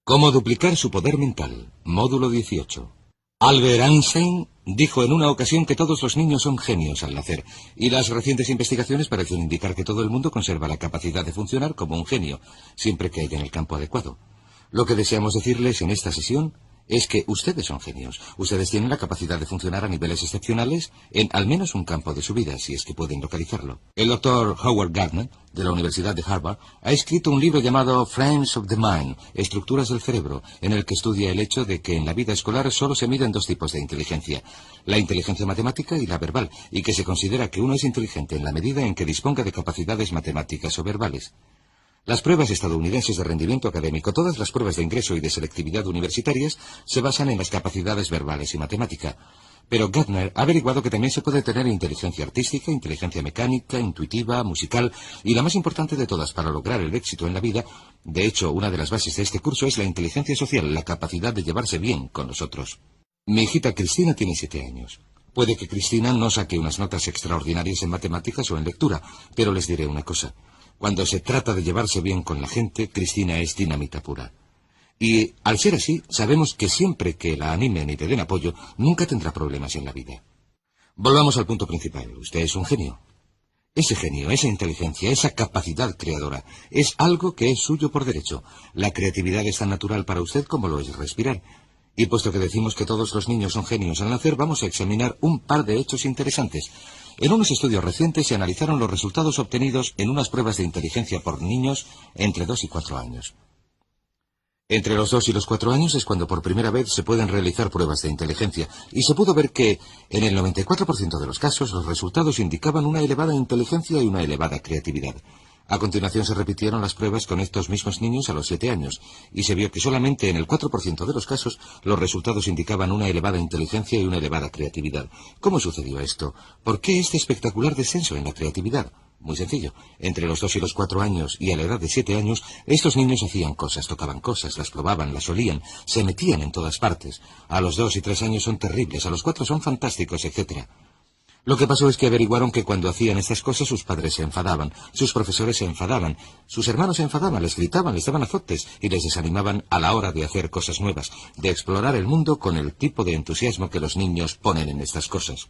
Cómo duplicar su poder mental. Módulo 18. Albert Einstein dijo en una ocasión que todos los niños son genios al nacer, y las recientes investigaciones parecen indicar que todo el mundo conserva la capacidad de funcionar como un genio, siempre que haya en el campo adecuado. Lo que deseamos decirles en esta sesión es que ustedes son genios. Ustedes tienen la capacidad de funcionar a niveles excepcionales en al menos un campo de su vida, si es que pueden localizarlo. El doctor Howard Gardner, de la Universidad de Harvard, ha escrito un libro llamado Frames of the Mind, Estructuras del Cerebro, en el que estudia el hecho de que en la vida escolar solo se miden dos tipos de inteligencia, la inteligencia matemática y la verbal, y que se considera que uno es inteligente en la medida en que disponga de capacidades matemáticas o verbales. Las pruebas estadounidenses de rendimiento académico, todas las pruebas de ingreso y de selectividad universitarias, se basan en las capacidades verbales y matemática. Pero Gardner ha averiguado que también se puede tener inteligencia artística, inteligencia mecánica, intuitiva, musical, y la más importante de todas para lograr el éxito en la vida, de hecho, una de las bases de este curso es la inteligencia social, la capacidad de llevarse bien con los otros. Mi hijita Cristina tiene 7 años. Puede que Cristina no saque unas notas extraordinarias en matemáticas o en lectura, pero les diré una cosa. Cuando se trata de llevarse bien con la gente, Cristina es dinamita pura. Y, al ser así, sabemos que siempre que la animen y le den apoyo, nunca tendrá problemas en la vida. Volvamos al punto principal. Usted es un genio. Ese genio, esa inteligencia, esa capacidad creadora, es algo que es suyo por derecho. La creatividad es tan natural para usted como lo es respirar. Y puesto que decimos que todos los niños son genios al nacer, vamos a examinar un par de hechos interesantes. En unos estudios recientes se analizaron los resultados obtenidos en unas pruebas de inteligencia por niños entre 2 y 4 años. Entre los 2 y los 4 años es cuando por primera vez se pueden realizar pruebas de inteligencia, y se pudo ver que, en el 94% de los casos, los resultados indicaban una elevada inteligencia y una elevada creatividad. A continuación se repitieron las pruebas con estos mismos niños a los 7 años, y se vio que solamente en el 4% de los casos los resultados indicaban una elevada inteligencia y una elevada creatividad. ¿Cómo sucedió esto? ¿Por qué este espectacular descenso en la creatividad? Muy sencillo. Entre los 2 y los 4 años y a la edad de 7 años, estos niños hacían cosas, tocaban cosas, las probaban, las olían, se metían en todas partes. A los 2 y 3 años son terribles, a los 4 son fantásticos, etc. Lo que pasó es que averiguaron que cuando hacían estas cosas sus padres se enfadaban, sus profesores se enfadaban, sus hermanos se enfadaban, les gritaban, les daban azotes y les desanimaban a la hora de hacer cosas nuevas, de explorar el mundo con el tipo de entusiasmo que los niños ponen en estas cosas.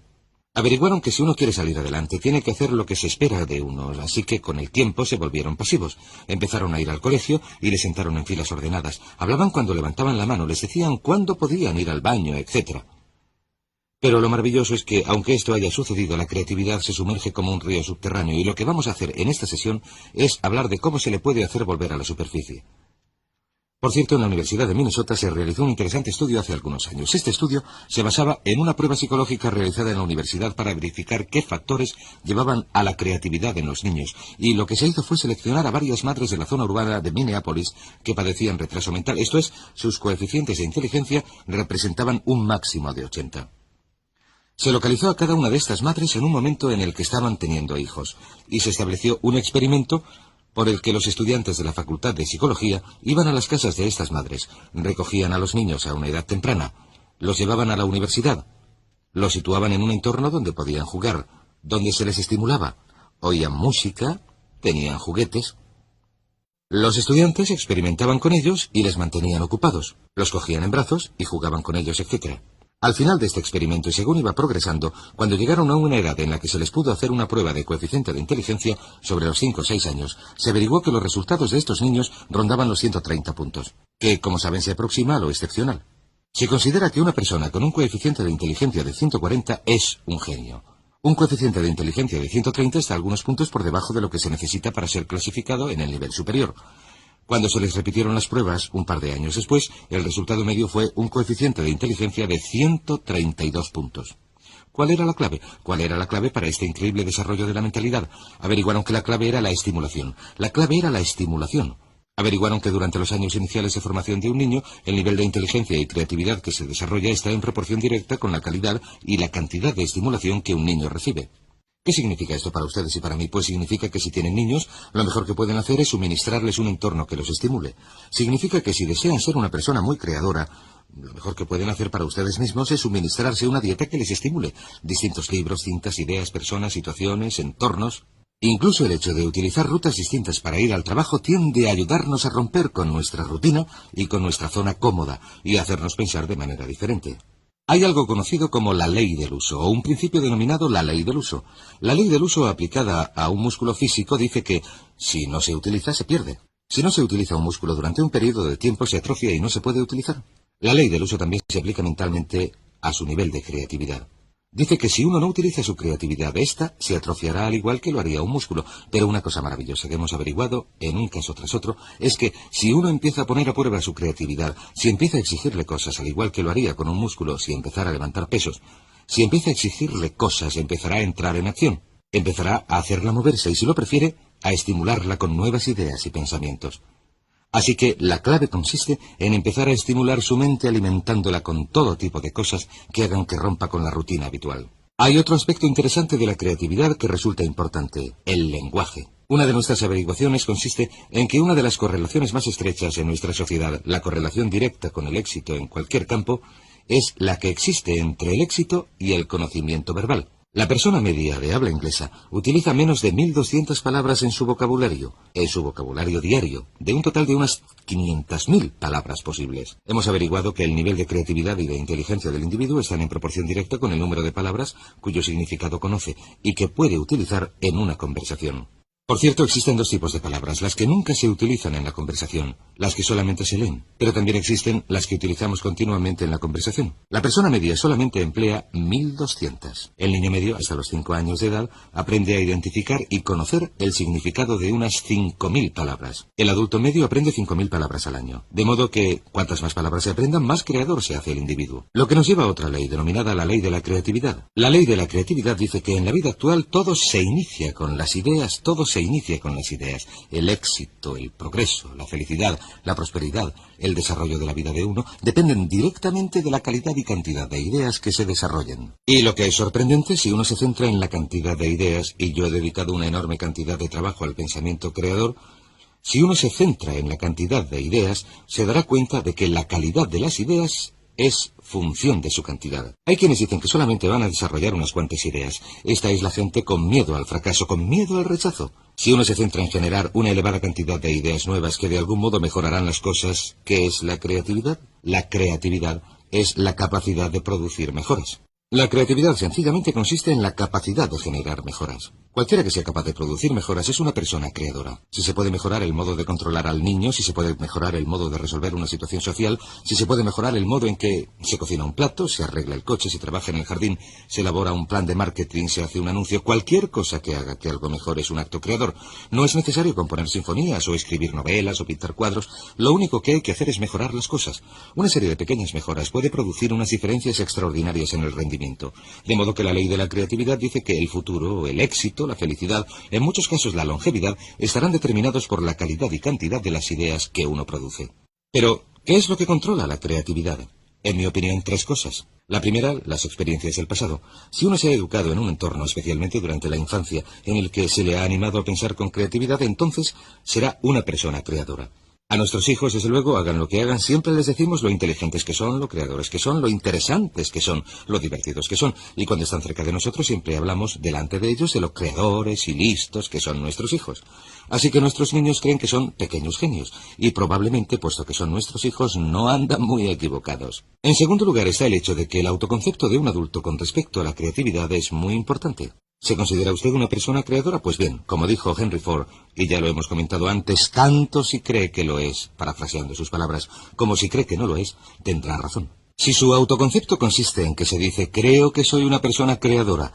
Averiguaron que si uno quiere salir adelante tiene que hacer lo que se espera de uno, así que con el tiempo se volvieron pasivos. Empezaron a ir al colegio y les sentaron en filas ordenadas. Hablaban cuando levantaban la mano, les decían cuándo podían ir al baño, etc. Pero lo maravilloso es que, aunque esto haya sucedido, la creatividad se sumerge como un río subterráneo, y lo que vamos a hacer en esta sesión es hablar de cómo se le puede hacer volver a la superficie. Por cierto, en la Universidad de Minnesota se realizó un interesante estudio hace algunos años. Este estudio se basaba en una prueba psicológica realizada en la universidad para verificar qué factores llevaban a la creatividad en los niños, y lo que se hizo fue seleccionar a varias madres de la zona urbana de Minneapolis que padecían retraso mental, esto es, sus coeficientes de inteligencia representaban un máximo de 80. Se localizó a cada una de estas madres en un momento en el que estaban teniendo hijos, y se estableció un experimento por el que los estudiantes de la Facultad de Psicología iban a las casas de estas madres, recogían a los niños a una edad temprana, los llevaban a la universidad, los situaban en un entorno donde podían jugar, donde se les estimulaba, oían música, tenían juguetes. Los estudiantes experimentaban con ellos y les mantenían ocupados, los cogían en brazos y jugaban con ellos, etc. Al final de este experimento, y según iba progresando, cuando llegaron a una edad en la que se les pudo hacer una prueba de coeficiente de inteligencia sobre los 5 o 6 años, se averiguó que los resultados de estos niños rondaban los 130 puntos, que, como saben, se aproxima a lo excepcional. Se considera que una persona con un coeficiente de inteligencia de 140 es un genio. Un coeficiente de inteligencia de 130 está algunos puntos por debajo de lo que se necesita para ser clasificado en el nivel superior. Cuando se les repitieron las pruebas, un par de años después, el resultado medio fue un coeficiente de inteligencia de 132 puntos. ¿Cuál era la clave? ¿Cuál era la clave para este increíble desarrollo de la mentalidad? Averiguaron que la clave era la estimulación. La clave era la estimulación. Averiguaron que durante los años iniciales de formación de un niño, el nivel de inteligencia y creatividad que se desarrolla está en proporción directa con la calidad y la cantidad de estimulación que un niño recibe. ¿Qué significa esto para ustedes y para mí? Pues significa que si tienen niños, lo mejor que pueden hacer es suministrarles un entorno que los estimule. Significa que si desean ser una persona muy creadora, lo mejor que pueden hacer para ustedes mismos es suministrarse una dieta que les estimule. Distintos libros, cintas, ideas, personas, situaciones, entornos. Incluso el hecho de utilizar rutas distintas para ir al trabajo tiende a ayudarnos a romper con nuestra rutina y con nuestra zona cómoda y a hacernos pensar de manera diferente. Hay algo conocido como la ley del uso, o un principio denominado la ley del uso. La ley del uso aplicada a un músculo físico dice que, si no se utiliza, se pierde. Si no se utiliza un músculo durante un periodo de tiempo, se atrofia y no se puede utilizar. La ley del uso también se aplica mentalmente a su nivel de creatividad. Dice que si uno no utiliza su creatividad, ésta se atrofiará al igual que lo haría un músculo. Pero una cosa maravillosa que hemos averiguado, en un caso tras otro, es que si uno empieza a poner a prueba su creatividad, si empieza a exigirle cosas al igual que lo haría con un músculo si empezara a levantar pesos, si empieza a exigirle cosas, empezará a entrar en acción, empezará a hacerla moverse y, si lo prefiere, a estimularla con nuevas ideas y pensamientos. Así que la clave consiste en empezar a estimular su mente alimentándola con todo tipo de cosas que hagan que rompa con la rutina habitual. Hay otro aspecto interesante de la creatividad que resulta importante: el lenguaje. Una de nuestras averiguaciones consiste en que una de las correlaciones más estrechas en nuestra sociedad, la correlación directa con el éxito en cualquier campo, es la que existe entre el éxito y el conocimiento verbal. La persona media de habla inglesa utiliza menos de 1.200 palabras en su vocabulario diario, de un total de unas 500.000 palabras posibles. Hemos averiguado que el nivel de creatividad y de inteligencia del individuo están en proporción directa con el número de palabras cuyo significado conoce y que puede utilizar en una conversación. Por cierto, existen dos tipos de palabras: las que nunca se utilizan en la conversación, las que solamente se leen, pero también existen las que utilizamos continuamente en la conversación. La persona media solamente emplea 1.200. El niño medio, hasta los 5 años de edad, aprende a identificar y conocer el significado de unas 5.000 palabras. El adulto medio aprende 5.000 palabras al año. De modo que, cuantas más palabras se aprendan, más creador se hace el individuo. Lo que nos lleva a otra ley, denominada la ley de la creatividad. La ley de la creatividad dice que en la vida actual todo se inicia con las ideas, El éxito, el progreso, la felicidad, la prosperidad, el desarrollo de la vida de uno dependen directamente de la calidad y cantidad de ideas que se desarrollen. Y lo que es sorprendente, si uno se centra en la cantidad de ideas, y yo he dedicado una enorme cantidad de trabajo al pensamiento creador, si uno se centra en la cantidad de ideas, se dará cuenta de que la calidad de las ideas es función de su cantidad. Hay quienes dicen que solamente van a desarrollar unas cuantas ideas. Esta es la gente con miedo al fracaso, con miedo al rechazo. Si uno se centra en generar una elevada cantidad de ideas nuevas que de algún modo mejorarán las cosas, ¿qué es la creatividad? La creatividad es la capacidad de producir mejoras. La creatividad sencillamente consiste en la capacidad de generar mejoras. Cualquiera que sea capaz de producir mejoras es una persona creadora. Si se puede mejorar el modo de controlar al niño, si se puede mejorar el modo de resolver una situación social, si se puede mejorar el modo en que se cocina un plato, se arregla el coche, se trabaja en el jardín, se elabora un plan de marketing, se hace un anuncio, cualquier cosa que haga que algo mejore es un acto creador. No es necesario componer sinfonías o escribir novelas o pintar cuadros. Lo único que hay que hacer es mejorar las cosas. Una serie de pequeñas mejoras puede producir unas diferencias extraordinarias en el rendimiento. De modo que la ley de la creatividad dice que el futuro, el éxito, la felicidad, en muchos casos la longevidad, estarán determinados por la calidad y cantidad de las ideas que uno produce. Pero, ¿qué es lo que controla la creatividad? En mi opinión, 3 cosas. La primera, las experiencias del pasado. Si uno se ha educado en un entorno, especialmente durante la infancia, en el que se le ha animado a pensar con creatividad, entonces será una persona creadora. A nuestros hijos, desde luego, hagan lo que hagan, siempre les decimos lo inteligentes que son, lo creadores que son, lo interesantes que son, lo divertidos que son. Y cuando están cerca de nosotros, siempre hablamos delante de ellos de lo creadores y listos que son nuestros hijos. Así que nuestros niños creen que son pequeños genios. Y probablemente, puesto que son nuestros hijos, no andan muy equivocados. En segundo lugar está el hecho de que el autoconcepto de un adulto con respecto a la creatividad es muy importante. ¿Se considera usted una persona creadora? Pues bien, como dijo Henry Ford, y ya lo hemos comentado antes, tanto si cree que lo es, parafraseando sus palabras, como si cree que no lo es, tendrá razón. Si su autoconcepto consiste en que se dice, creo que soy una persona creadora,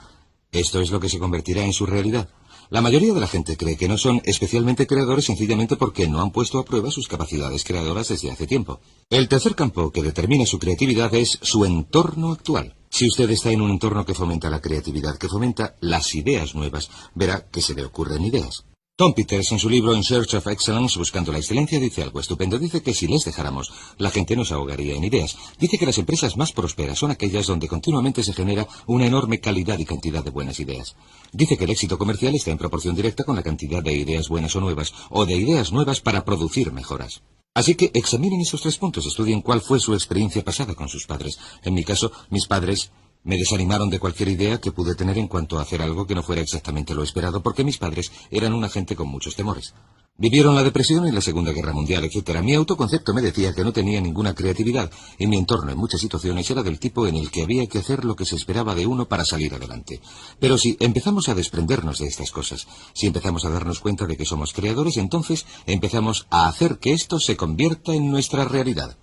esto es lo que se convertirá en su realidad. La mayoría de la gente cree que no son especialmente creadores sencillamente porque no han puesto a prueba sus capacidades creadoras desde hace tiempo. El tercer campo que determina su creatividad es su entorno actual. Si usted está en un entorno que fomenta la creatividad, que fomenta las ideas nuevas, verá que se le ocurren ideas. Tom Peters, en su libro In Search of Excellence, Buscando la Excelencia, dice algo estupendo. Dice que si les dejáramos, la gente nos ahogaría en ideas. Dice que las empresas más prósperas son aquellas donde continuamente se genera una enorme calidad y cantidad de buenas ideas. Dice que el éxito comercial está en proporción directa con la cantidad de ideas buenas o de ideas nuevas para producir mejoras. Así que examinen esos 3 puntos, estudien cuál fue su experiencia pasada con sus padres. En mi caso, mis padres Me desanimaron de cualquier idea que pude tener en cuanto a hacer algo que no fuera exactamente lo esperado, porque mis padres eran una gente con muchos temores. Vivieron la depresión y la Segunda Guerra Mundial, etc. Mi autoconcepto me decía que no tenía ninguna creatividad, y mi entorno en muchas situaciones era del tipo en el que había que hacer lo que se esperaba de uno para salir adelante. Pero si empezamos a desprendernos de estas cosas, si empezamos a darnos cuenta de que somos creadores, entonces empezamos a hacer que esto se convierta en nuestra realidad.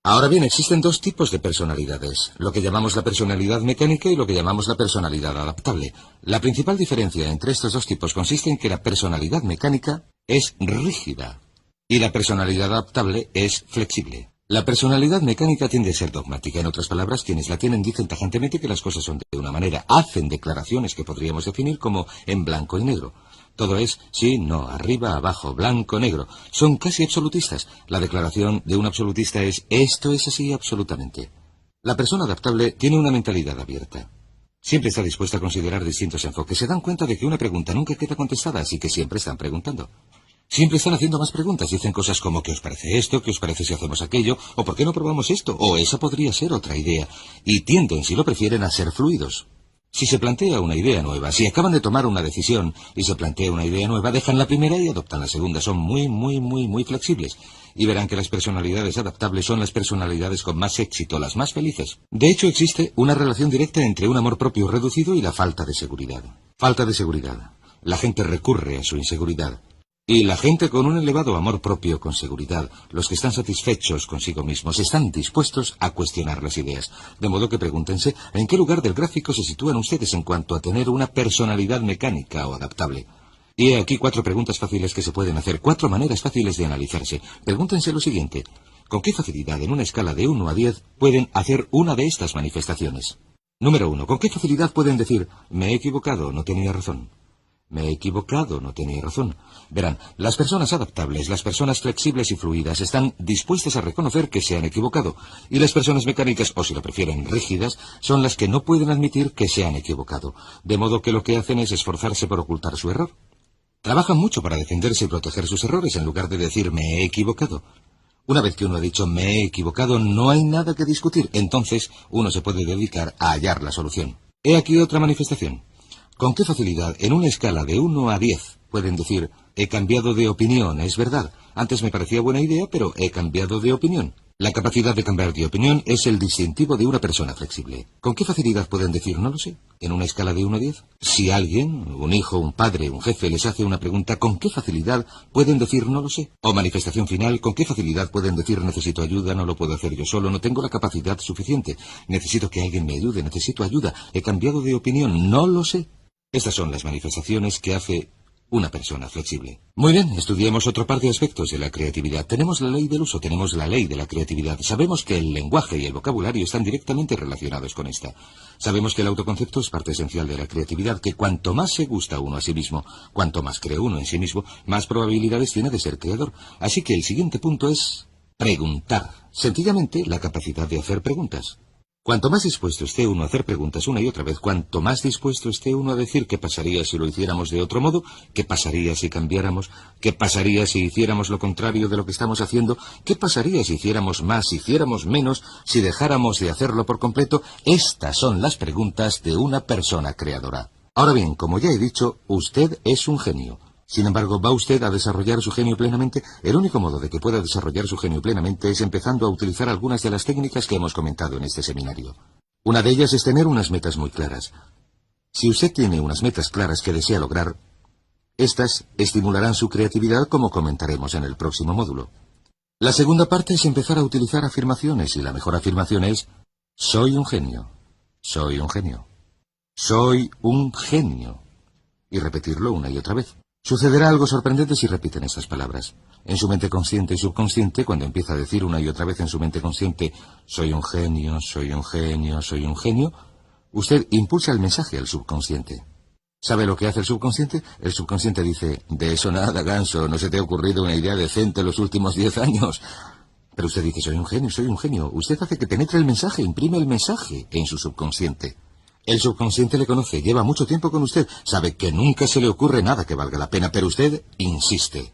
Ahora bien, existen dos tipos de personalidades, lo que llamamos la personalidad mecánica y lo que llamamos la personalidad adaptable. La principal diferencia entre estos dos tipos consiste en que la personalidad mecánica es rígida y la personalidad adaptable es flexible. La personalidad mecánica tiende a ser dogmática. En otras palabras, quienes la tienen dicen tajantemente que las cosas son de una manera, hacen declaraciones que podríamos definir como en blanco y negro. Todo es sí, no, arriba, abajo, blanco, negro. Son casi absolutistas. La declaración de un absolutista es esto es así absolutamente. La persona adaptable tiene una mentalidad abierta. Siempre está dispuesta a considerar distintos enfoques. Se dan cuenta de que una pregunta nunca queda contestada, así que siempre están preguntando. Siempre están haciendo más preguntas. Dicen cosas como ¿qué os parece esto? ¿Qué os parece si hacemos aquello? ¿O por qué no probamos esto? O esa podría ser otra idea. Y tienden, si lo prefieren, a ser fluidos. Si se plantea una idea nueva, si acaban de tomar una decisión y se plantea una idea nueva, dejan la primera y adoptan la segunda. Son muy flexibles. Y verán que las personalidades adaptables son las personalidades con más éxito, las más felices. De hecho, existe una relación directa entre un amor propio reducido y la falta de seguridad. Falta de seguridad. La gente recurre a su inseguridad. Y la gente con un elevado amor propio con seguridad, los que están satisfechos consigo mismos, están dispuestos a cuestionar las ideas. De modo que pregúntense en qué lugar del gráfico se sitúan ustedes en cuanto a tener una personalidad mecánica o adaptable. Y he aquí 4 preguntas fáciles que se pueden hacer, 4 maneras fáciles de analizarse. Pregúntense lo siguiente: ¿con qué facilidad en una escala de 1 a 10 pueden hacer una de estas manifestaciones? Número 1. ¿Con qué facilidad pueden decir me he equivocado, no tenía razón? Me he equivocado, no tenía razón. Verán, las personas adaptables, las personas flexibles y fluidas están dispuestas a reconocer que se han equivocado. Y las personas mecánicas, o si lo prefieren rígidas, son las que no pueden admitir que se han equivocado. De modo que lo que hacen es esforzarse por ocultar su error. Trabajan mucho para defenderse y proteger sus errores en lugar de decir me he equivocado. Una vez que uno ha dicho me he equivocado, no hay nada que discutir. Entonces uno se puede dedicar a hallar la solución. He aquí otra manifestación. ¿Con qué facilidad, en una escala de 1 a 10, pueden decir, he cambiado de opinión, es verdad, antes me parecía buena idea, pero he cambiado de opinión? La capacidad de cambiar de opinión es el distintivo de una persona flexible. ¿Con qué facilidad pueden decir, no lo sé, en una escala de 1 a 10? Si alguien, un hijo, un padre, un jefe, les hace una pregunta, ¿con qué facilidad pueden decir, no lo sé? O manifestación final, ¿con qué facilidad pueden decir, necesito ayuda, no lo puedo hacer yo solo, no tengo la capacidad suficiente, necesito que alguien me ayude, necesito ayuda, he cambiado de opinión, no lo sé? Estas son las manifestaciones que hace una persona flexible. Muy bien, estudiemos otro par de aspectos de la creatividad. Tenemos la ley del uso, tenemos la ley de la creatividad. Sabemos que el lenguaje y el vocabulario están directamente relacionados con esta. Sabemos que el autoconcepto es parte esencial de la creatividad, que cuanto más se gusta uno a sí mismo, cuanto más cree uno en sí mismo, más probabilidades tiene de ser creador. Así que el siguiente punto es preguntar. Sencillamente, la capacidad de hacer preguntas. Cuanto más dispuesto esté uno a hacer preguntas una y otra vez, cuanto más dispuesto esté uno a decir qué pasaría si lo hiciéramos de otro modo, qué pasaría si cambiáramos, qué pasaría si hiciéramos lo contrario de lo que estamos haciendo, qué pasaría si hiciéramos más, si hiciéramos menos, si dejáramos de hacerlo por completo, estas son las preguntas de una persona creadora. Ahora bien, como ya he dicho, usted es un genio. Sin embargo, ¿va usted a desarrollar su genio plenamente? El único modo de que pueda desarrollar su genio plenamente es empezando a utilizar algunas de las técnicas que hemos comentado en este seminario. Una de ellas es tener unas metas muy claras. Si usted tiene unas metas claras que desea lograr, estas estimularán su creatividad, como comentaremos en el próximo módulo. La segunda parte es empezar a utilizar afirmaciones, y la mejor afirmación es soy un genio, soy un genio, soy un genio, y repetirlo una y otra vez. Sucederá algo sorprendente si repiten estas palabras. En su mente consciente y subconsciente, cuando empieza a decir una y otra vez en su mente consciente, soy un genio, soy un genio, soy un genio, usted impulsa el mensaje al subconsciente. ¿Sabe lo que hace el subconsciente? El subconsciente dice, de eso nada, ganso, no se te ha ocurrido una idea decente en los últimos 10 años. Pero usted dice, soy un genio, soy un genio. Usted hace que penetre el mensaje, imprime el mensaje en su subconsciente. El subconsciente le conoce, lleva mucho tiempo con usted, sabe que nunca se le ocurre nada que valga la pena, pero usted insiste.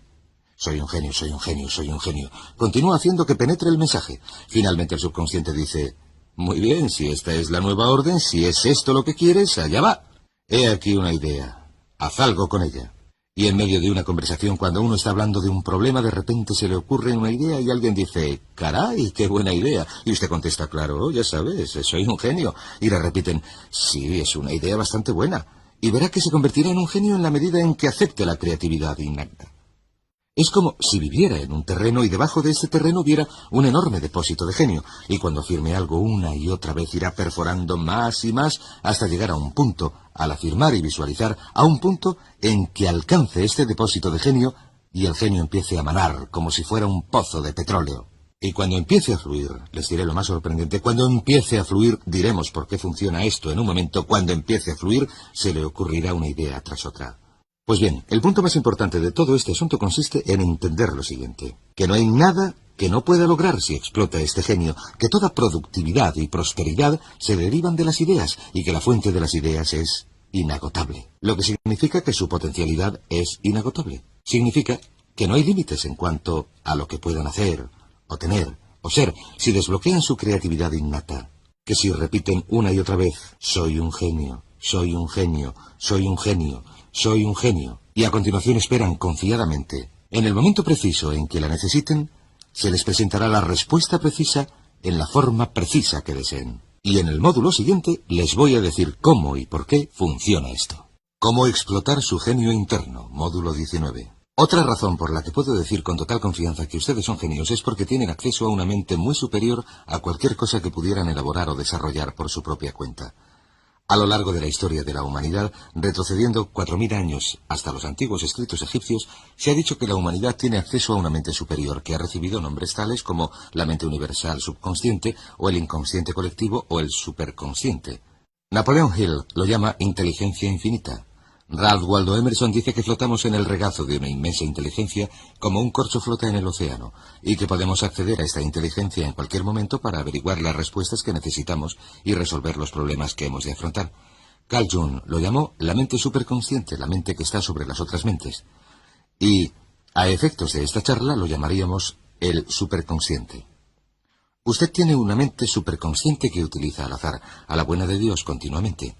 Soy un genio, soy un genio, soy un genio. Continúa haciendo que penetre el mensaje. Finalmente el subconsciente dice, Muy bien, si esta es la nueva orden, si es esto lo que quieres, allá va. He aquí una idea. Haz algo con ella. Y en medio de una conversación, cuando uno está hablando de un problema, de repente se le ocurre una idea y alguien dice, caray, qué buena idea. Y usted contesta, claro, ya sabes, soy un genio. Y le repiten, sí, es una idea bastante buena. Y verá que se convertirá en un genio en la medida en que acepte la creatividad innata. Es como si viviera en un terreno y debajo de este terreno hubiera un enorme depósito de genio, y cuando afirme algo una y otra vez irá perforando más y más hasta llegar a un punto, al afirmar y visualizar, a un punto en que alcance este depósito de genio y el genio empiece a manar como si fuera un pozo de petróleo. Y cuando empiece a fluir, les diré lo más sorprendente, cuando empiece a fluir, diremos por qué funciona esto en un momento, cuando empiece a fluir, se le ocurrirá una idea tras otra. Pues bien, el punto más importante de todo este asunto consiste en entender lo siguiente, que no hay nada que no pueda lograr si explota este genio, que toda productividad y prosperidad se derivan de las ideas y que la fuente de las ideas es inagotable, lo que significa que su potencialidad es inagotable. Significa que no hay límites en cuanto a lo que puedan hacer, o tener, o ser, si desbloquean su creatividad innata, que si repiten una y otra vez, soy un genio, soy un genio, soy un genio, soy un genio, y a continuación esperan confiadamente. En el momento preciso en que la necesiten, se les presentará la respuesta precisa en la forma precisa que deseen. Y en el módulo siguiente les voy a decir cómo y por qué funciona esto. Cómo explotar su genio interno, módulo 19. Otra razón por la que puedo decir con total confianza que ustedes son genios es porque tienen acceso a una mente muy superior a cualquier cosa que pudieran elaborar o desarrollar por su propia cuenta. A lo largo de la historia de la humanidad, retrocediendo 4000 años hasta los antiguos escritos egipcios, se ha dicho que la humanidad tiene acceso a una mente superior que ha recibido nombres tales como la mente universal subconsciente o el inconsciente colectivo o el superconsciente. Napoleon Hill lo llama inteligencia infinita. Ralph Waldo Emerson dice que flotamos en el regazo de una inmensa inteligencia como un corcho flota en el océano, y que podemos acceder a esta inteligencia en cualquier momento para averiguar las respuestas que necesitamos y resolver los problemas que hemos de afrontar. Carl Jung lo llamó la mente superconsciente, la mente que está sobre las otras mentes. Y, a efectos de esta charla, lo llamaríamos el superconsciente. Usted tiene una mente superconsciente que utiliza al azar, a la buena de Dios, continuamente.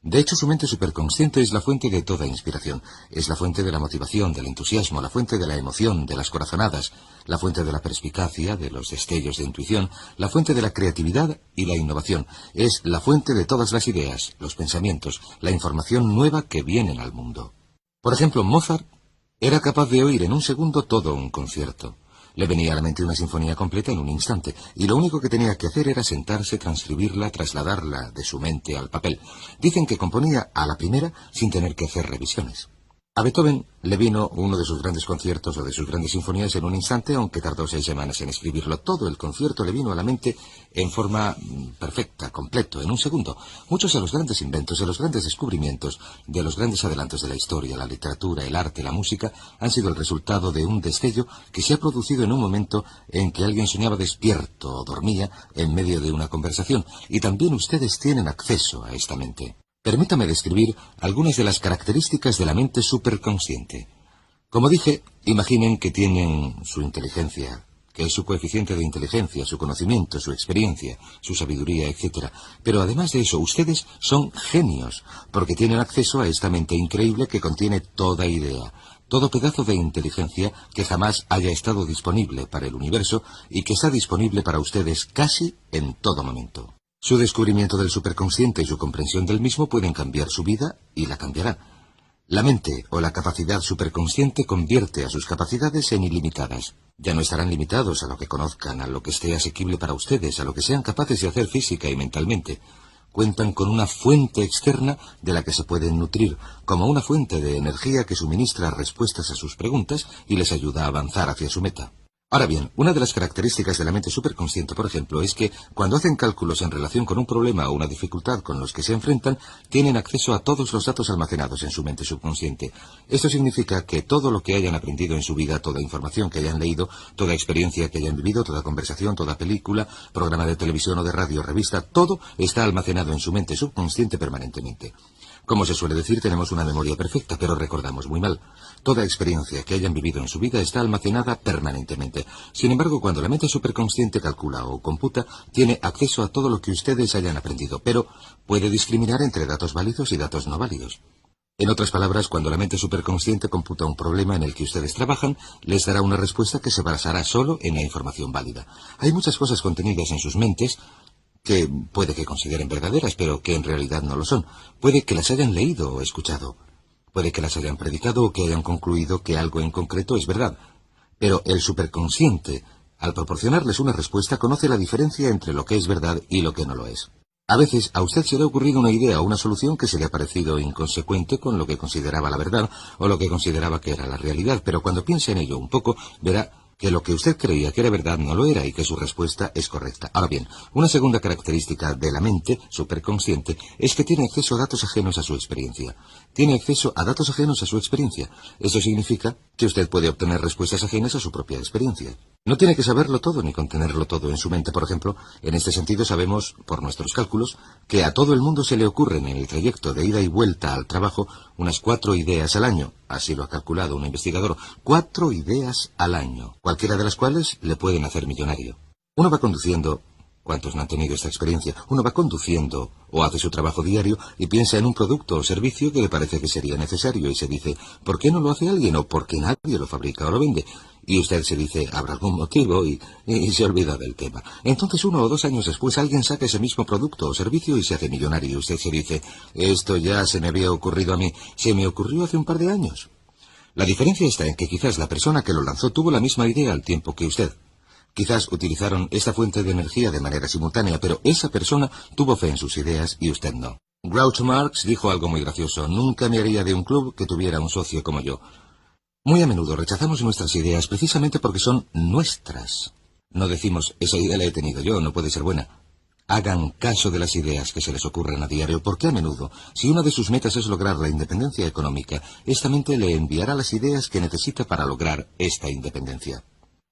De hecho, su mente superconsciente es la fuente de toda inspiración, es la fuente de la motivación, del entusiasmo, la fuente de la emoción, de las corazonadas, la fuente de la perspicacia, de los destellos de intuición, la fuente de la creatividad y la innovación, es la fuente de todas las ideas, los pensamientos, la información nueva que vienen al mundo. Por ejemplo, Mozart era capaz de oír en un segundo todo un concierto. Le venía a la mente una sinfonía completa en un instante, y lo único que tenía que hacer era sentarse, transcribirla, trasladarla de su mente al papel. Dicen que componía a la primera sin tener que hacer revisiones. A Beethoven le vino uno de sus grandes conciertos o de sus grandes sinfonías en un instante, aunque tardó 6 semanas en escribirlo. Todo el concierto le vino a la mente en forma perfecta, completo, en un segundo. Muchos de los grandes inventos, de los grandes descubrimientos, de los grandes adelantos de la historia, la literatura, el arte, la música, han sido el resultado de un destello que se ha producido en un momento en que alguien soñaba despierto o dormía en medio de una conversación. Y también ustedes tienen acceso a esta mente. Permítame describir algunas de las características de la mente superconsciente. Como dije, imaginen que tienen su inteligencia, que es su coeficiente de inteligencia, su conocimiento, su experiencia, su sabiduría, etc. Pero además de eso, ustedes son genios, porque tienen acceso a esta mente increíble que contiene toda idea, todo pedazo de inteligencia que jamás haya estado disponible para el universo y que está disponible para ustedes casi en todo momento. Su descubrimiento del superconsciente y su comprensión del mismo pueden cambiar su vida y la cambiará. La mente o la capacidad superconsciente convierte a sus capacidades en ilimitadas. Ya no estarán limitados a lo que conozcan, a lo que esté asequible para ustedes, a lo que sean capaces de hacer física y mentalmente. Cuentan con una fuente externa de la que se pueden nutrir, como una fuente de energía que suministra respuestas a sus preguntas y les ayuda a avanzar hacia su meta. Ahora bien, una de las características de la mente superconsciente, por ejemplo, es que cuando hacen cálculos en relación con un problema o una dificultad con los que se enfrentan, tienen acceso a todos los datos almacenados en su mente subconsciente. Esto significa que todo lo que hayan aprendido en su vida, toda información que hayan leído, toda experiencia que hayan vivido, toda conversación, toda película, programa de televisión o de radio, revista, todo está almacenado en su mente subconsciente permanentemente. Como se suele decir, tenemos una memoria perfecta, pero recordamos muy mal. Toda experiencia que hayan vivido en su vida está almacenada permanentemente. Sin embargo, cuando la mente superconsciente calcula o computa, tiene acceso a todo lo que ustedes hayan aprendido, pero puede discriminar entre datos válidos y datos no válidos. En otras palabras, cuando la mente superconsciente computa un problema en el que ustedes trabajan, les dará una respuesta que se basará solo en la información válida. Hay muchas cosas contenidas en sus mentes que puede que consideren verdaderas, pero que en realidad no lo son. Puede que las hayan leído o escuchado. Puede que las hayan predicado o que hayan concluido que algo en concreto es verdad. Pero el superconsciente, al proporcionarles una respuesta, conoce la diferencia entre lo que es verdad y lo que no lo es. A veces a usted se le ha ocurrido una idea o una solución que se le ha parecido inconsecuente con lo que consideraba la verdad o lo que consideraba que era la realidad, pero cuando piense en ello un poco, verá que lo que usted creía que era verdad no lo era y que su respuesta es correcta. Ahora bien, una segunda característica de la mente superconsciente es que tiene acceso a datos ajenos a su experiencia. Tiene acceso a datos ajenos a su experiencia. Eso significa que usted puede obtener respuestas ajenas a su propia experiencia. No tiene que saberlo todo ni contenerlo todo en su mente. Por ejemplo, en este sentido sabemos, por nuestros cálculos, que a todo el mundo se le ocurren en el trayecto de ida y vuelta al trabajo unas 4 ideas al año. Así lo ha calculado un investigador. 4 ideas al año, cualquiera de las cuales le pueden hacer millonario. Uno va conduciendo. ¿Cuántos no han tenido esta experiencia? Uno va conduciendo o hace su trabajo diario y piensa en un producto o servicio que le parece que sería necesario y se dice, ¿por qué no lo hace alguien o por qué nadie lo fabrica o lo vende? Y usted se dice, habrá algún motivo y se olvida del tema. Entonces 1 o 2 años después alguien saca ese mismo producto o servicio y se hace millonario y usted se dice, esto ya se me había ocurrido a mí, se me ocurrió hace un par de años. La diferencia está en que quizás la persona que lo lanzó tuvo la misma idea al tiempo que usted. Quizás utilizaron esta fuente de energía de manera simultánea, pero esa persona tuvo fe en sus ideas y usted no. Groucho Marx dijo algo muy gracioso, nunca me haría de un club que tuviera un socio como yo. Muy a menudo rechazamos nuestras ideas precisamente porque son nuestras. No decimos, esa idea la he tenido yo, no puede ser buena. Hagan caso de las ideas que se les ocurren a diario, porque a menudo, si una de sus metas es lograr la independencia económica, esta mente le enviará las ideas que necesita para lograr esta independencia.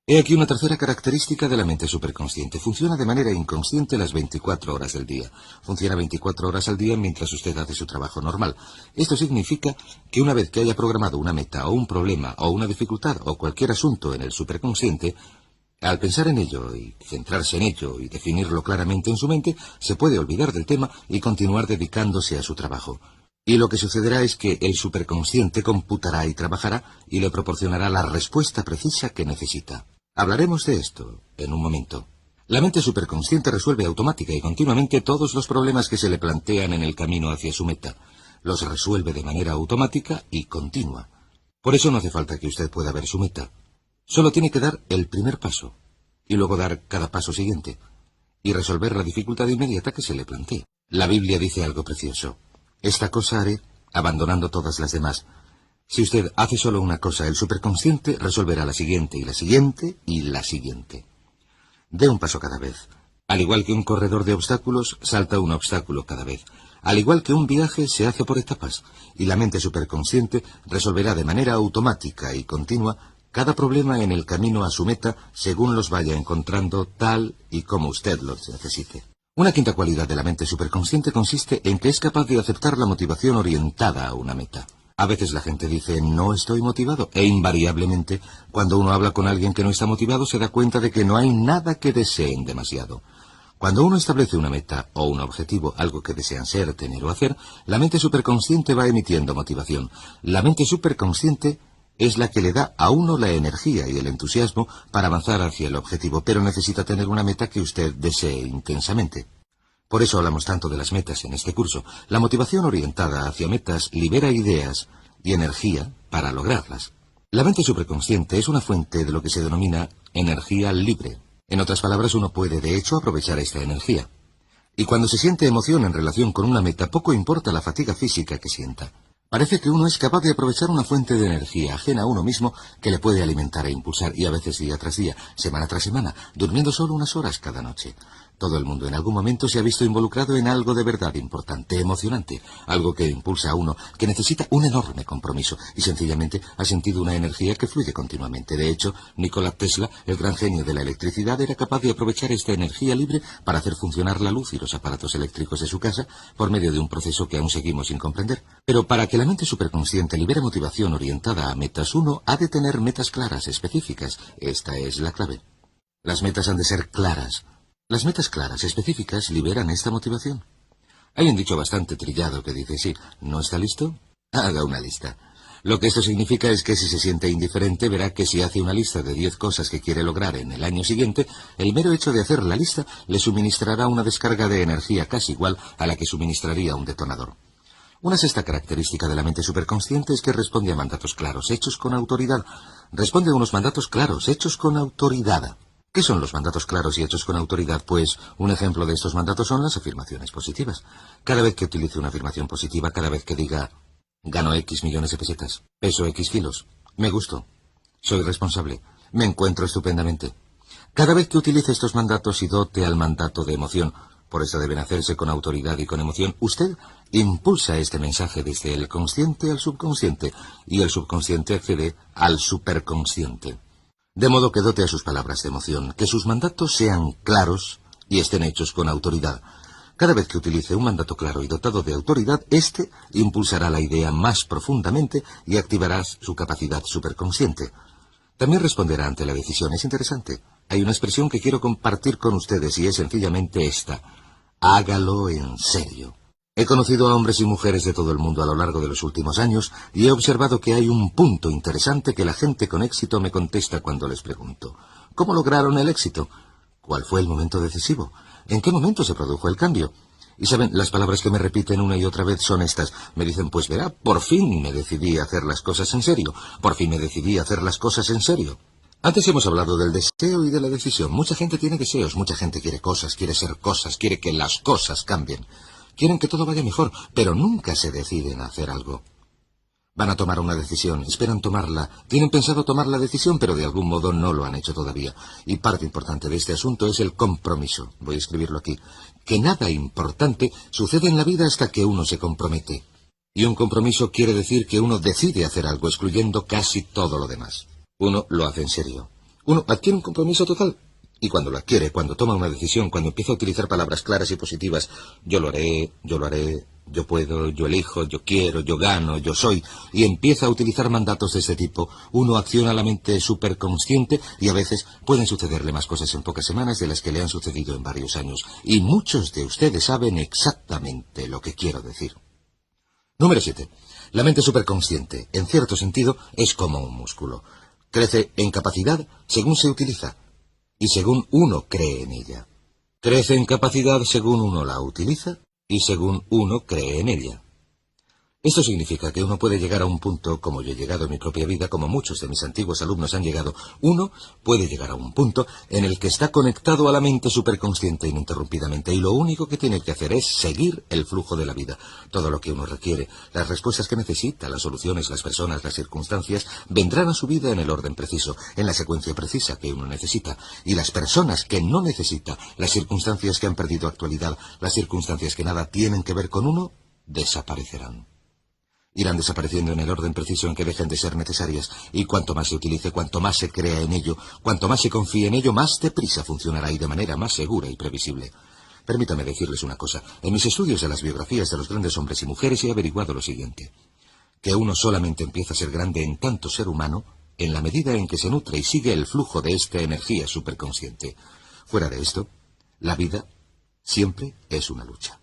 He aquí una tercera característica de la mente superconsciente. Funciona de manera inconsciente las 24 horas del día. Funciona 24 horas al día mientras usted hace su trabajo normal. Esto significa que una vez que haya programado una meta o un problema o una dificultad o cualquier asunto en el superconsciente, al pensar en ello y centrarse en ello y definirlo claramente en su mente, se puede olvidar del tema y continuar dedicándose a su trabajo. Y lo que sucederá es que el superconsciente computará y trabajará y le proporcionará la respuesta precisa que necesita. Hablaremos de esto en un momento. La mente superconsciente resuelve automática y continuamente todos los problemas que se le plantean en el camino hacia su meta. Los resuelve de manera automática y continua. Por eso no hace falta que usted pueda ver su meta. Solo tiene que dar el primer paso y luego dar cada paso siguiente y resolver la dificultad inmediata que se le plantee. La Biblia dice algo precioso. Esta cosa haré, abandonando todas las demás. Si usted hace solo una cosa, el superconsciente resolverá la siguiente y la siguiente y la siguiente. Dé un paso cada vez. Al igual que un corredor de obstáculos, salta un obstáculo cada vez. Al igual que un viaje, se hace por etapas. Y la mente superconsciente resolverá de manera automática y continua cada problema en el camino a su meta según los vaya encontrando tal y como usted los necesite. Una quinta cualidad de la mente superconsciente consiste en que es capaz de aceptar la motivación orientada a una meta. A veces la gente dice, no estoy motivado, e invariablemente, cuando uno habla con alguien que no está motivado, se da cuenta de que no hay nada que deseen demasiado. Cuando uno establece una meta o un objetivo, algo que desean ser, tener o hacer, la mente superconsciente va emitiendo motivación. La mente superconsciente es la que le da a uno la energía y el entusiasmo para avanzar hacia el objetivo, pero necesita tener una meta que usted desee intensamente. Por eso hablamos tanto de las metas en este curso. La motivación orientada hacia metas libera ideas y energía para lograrlas. La mente superconsciente es una fuente de lo que se denomina energía libre. En otras palabras, uno puede de hecho aprovechar esta energía. Y cuando se siente emoción en relación con una meta, poco importa la fatiga física que sienta. Parece que uno es capaz de aprovechar una fuente de energía ajena a uno mismo que le puede alimentar e impulsar, y a veces día tras día, semana tras semana, durmiendo solo unas horas cada noche. Todo el mundo en algún momento se ha visto involucrado en algo de verdad importante, emocionante, algo que impulsa a uno, que necesita un enorme compromiso y sencillamente ha sentido una energía que fluye continuamente. De hecho, Nikola Tesla, el gran genio de la electricidad, era capaz de aprovechar esta energía libre para hacer funcionar la luz y los aparatos eléctricos de su casa por medio de un proceso que aún seguimos sin comprender. Pero para que la mente superconsciente libere motivación orientada a metas, uno ha de tener metas claras, específicas. Esta es la clave. Las metas han de ser claras. Las metas claras, específicas, liberan esta motivación. Hay un dicho bastante trillado que dice, sí, ¿no está listo? Haga una lista. Lo que esto significa es que si se siente indiferente, verá que si hace una lista de 10 cosas que quiere lograr en el año siguiente, el mero hecho de hacer la lista le suministrará una descarga de energía casi igual a la que suministraría un detonador. Una sexta característica de la mente superconsciente es que responde a mandatos claros, hechos con autoridad. Responde a unos mandatos claros, hechos con autoridad. ¿Qué son los mandatos claros y hechos con autoridad? Pues un ejemplo de estos mandatos son las afirmaciones positivas. Cada vez que utilice una afirmación positiva, cada vez que diga gano X millones de pesetas, peso X kilos, me gusto, soy responsable, me encuentro estupendamente. Cada vez que utilice estos mandatos y dote al mandato de emoción, por eso deben hacerse con autoridad y con emoción, usted impulsa este mensaje desde el consciente al subconsciente y el subconsciente accede al superconsciente. De modo que dote a sus palabras de emoción, que sus mandatos sean claros y estén hechos con autoridad. Cada vez que utilice un mandato claro y dotado de autoridad, éste impulsará la idea más profundamente y activará su capacidad superconsciente. También responderá ante la decisión. Es interesante. Hay una expresión que quiero compartir con ustedes y es sencillamente esta. Hágalo en serio. He conocido a hombres y mujeres de todo el mundo a lo largo de los últimos años y he observado que hay un punto interesante que la gente con éxito me contesta cuando les pregunto. ¿Cómo lograron el éxito? ¿Cuál fue el momento decisivo? ¿En qué momento se produjo el cambio? Y saben, las palabras que me repiten una y otra vez son estas. Me dicen, pues verá, por fin me decidí a hacer las cosas en serio. Por fin me decidí a hacer las cosas en serio. Antes hemos hablado del deseo y de la decisión. Mucha gente tiene deseos, mucha gente quiere cosas, quiere ser cosas, quiere que las cosas cambien. Quieren que todo vaya mejor, pero nunca se deciden a hacer algo. Van a tomar una decisión, esperan tomarla, tienen pensado tomar la decisión, pero de algún modo no lo han hecho todavía. Y parte importante de este asunto es el compromiso. Voy a escribirlo aquí. Que nada importante sucede en la vida hasta que uno se compromete. Y un compromiso quiere decir que uno decide hacer algo, excluyendo casi todo lo demás. Uno lo hace en serio. Uno adquiere un compromiso total. Y cuando lo adquiere, cuando toma una decisión, cuando empieza a utilizar palabras claras y positivas, yo lo haré, yo puedo, yo elijo, yo quiero, yo gano, yo soy, y empieza a utilizar mandatos de este tipo, uno acciona la mente superconsciente y a veces pueden sucederle más cosas en pocas semanas de las que le han sucedido en varios años. Y muchos de ustedes saben exactamente lo que quiero decir. Número 7. La mente superconsciente, en cierto sentido, es como un músculo. Crece en capacidad según se utiliza. Y según uno cree en ella. Crece en capacidad según uno la utiliza y según uno cree en ella. Esto significa que uno puede llegar a un punto, como yo he llegado en mi propia vida, como muchos de mis antiguos alumnos han llegado, uno puede llegar a un punto en el que está conectado a la mente superconsciente ininterrumpidamente y lo único que tiene que hacer es seguir el flujo de la vida. Todo lo que uno requiere, las respuestas que necesita, las soluciones, las personas, las circunstancias, vendrán a su vida en el orden preciso, en la secuencia precisa que uno necesita. Y las personas que no necesita, las circunstancias que han perdido actualidad, las circunstancias que nada tienen que ver con uno, desaparecerán. Irán desapareciendo en el orden preciso en que dejen de ser necesarias, y cuanto más se utilice, cuanto más se crea en ello, cuanto más se confíe en ello, más deprisa funcionará y de manera más segura y previsible. Permítame decirles una cosa. En mis estudios de las biografías de los grandes hombres y mujeres he averiguado lo siguiente. Que uno solamente empieza a ser grande en tanto ser humano, en la medida en que se nutre y sigue el flujo de esta energía superconsciente. Fuera de esto, la vida siempre es una lucha.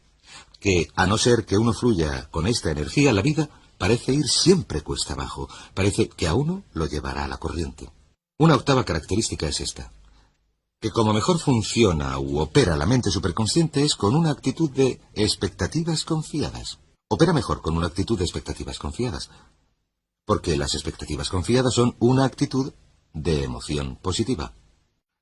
Que, a no ser que uno fluya con esta energía, la vida parece ir siempre cuesta abajo, parece que a uno lo llevará a la corriente. Una octava característica es esta, que como mejor funciona u opera la mente superconsciente es con una actitud de expectativas confiadas. Opera mejor con una actitud de expectativas confiadas, porque las expectativas confiadas son una actitud de emoción positiva.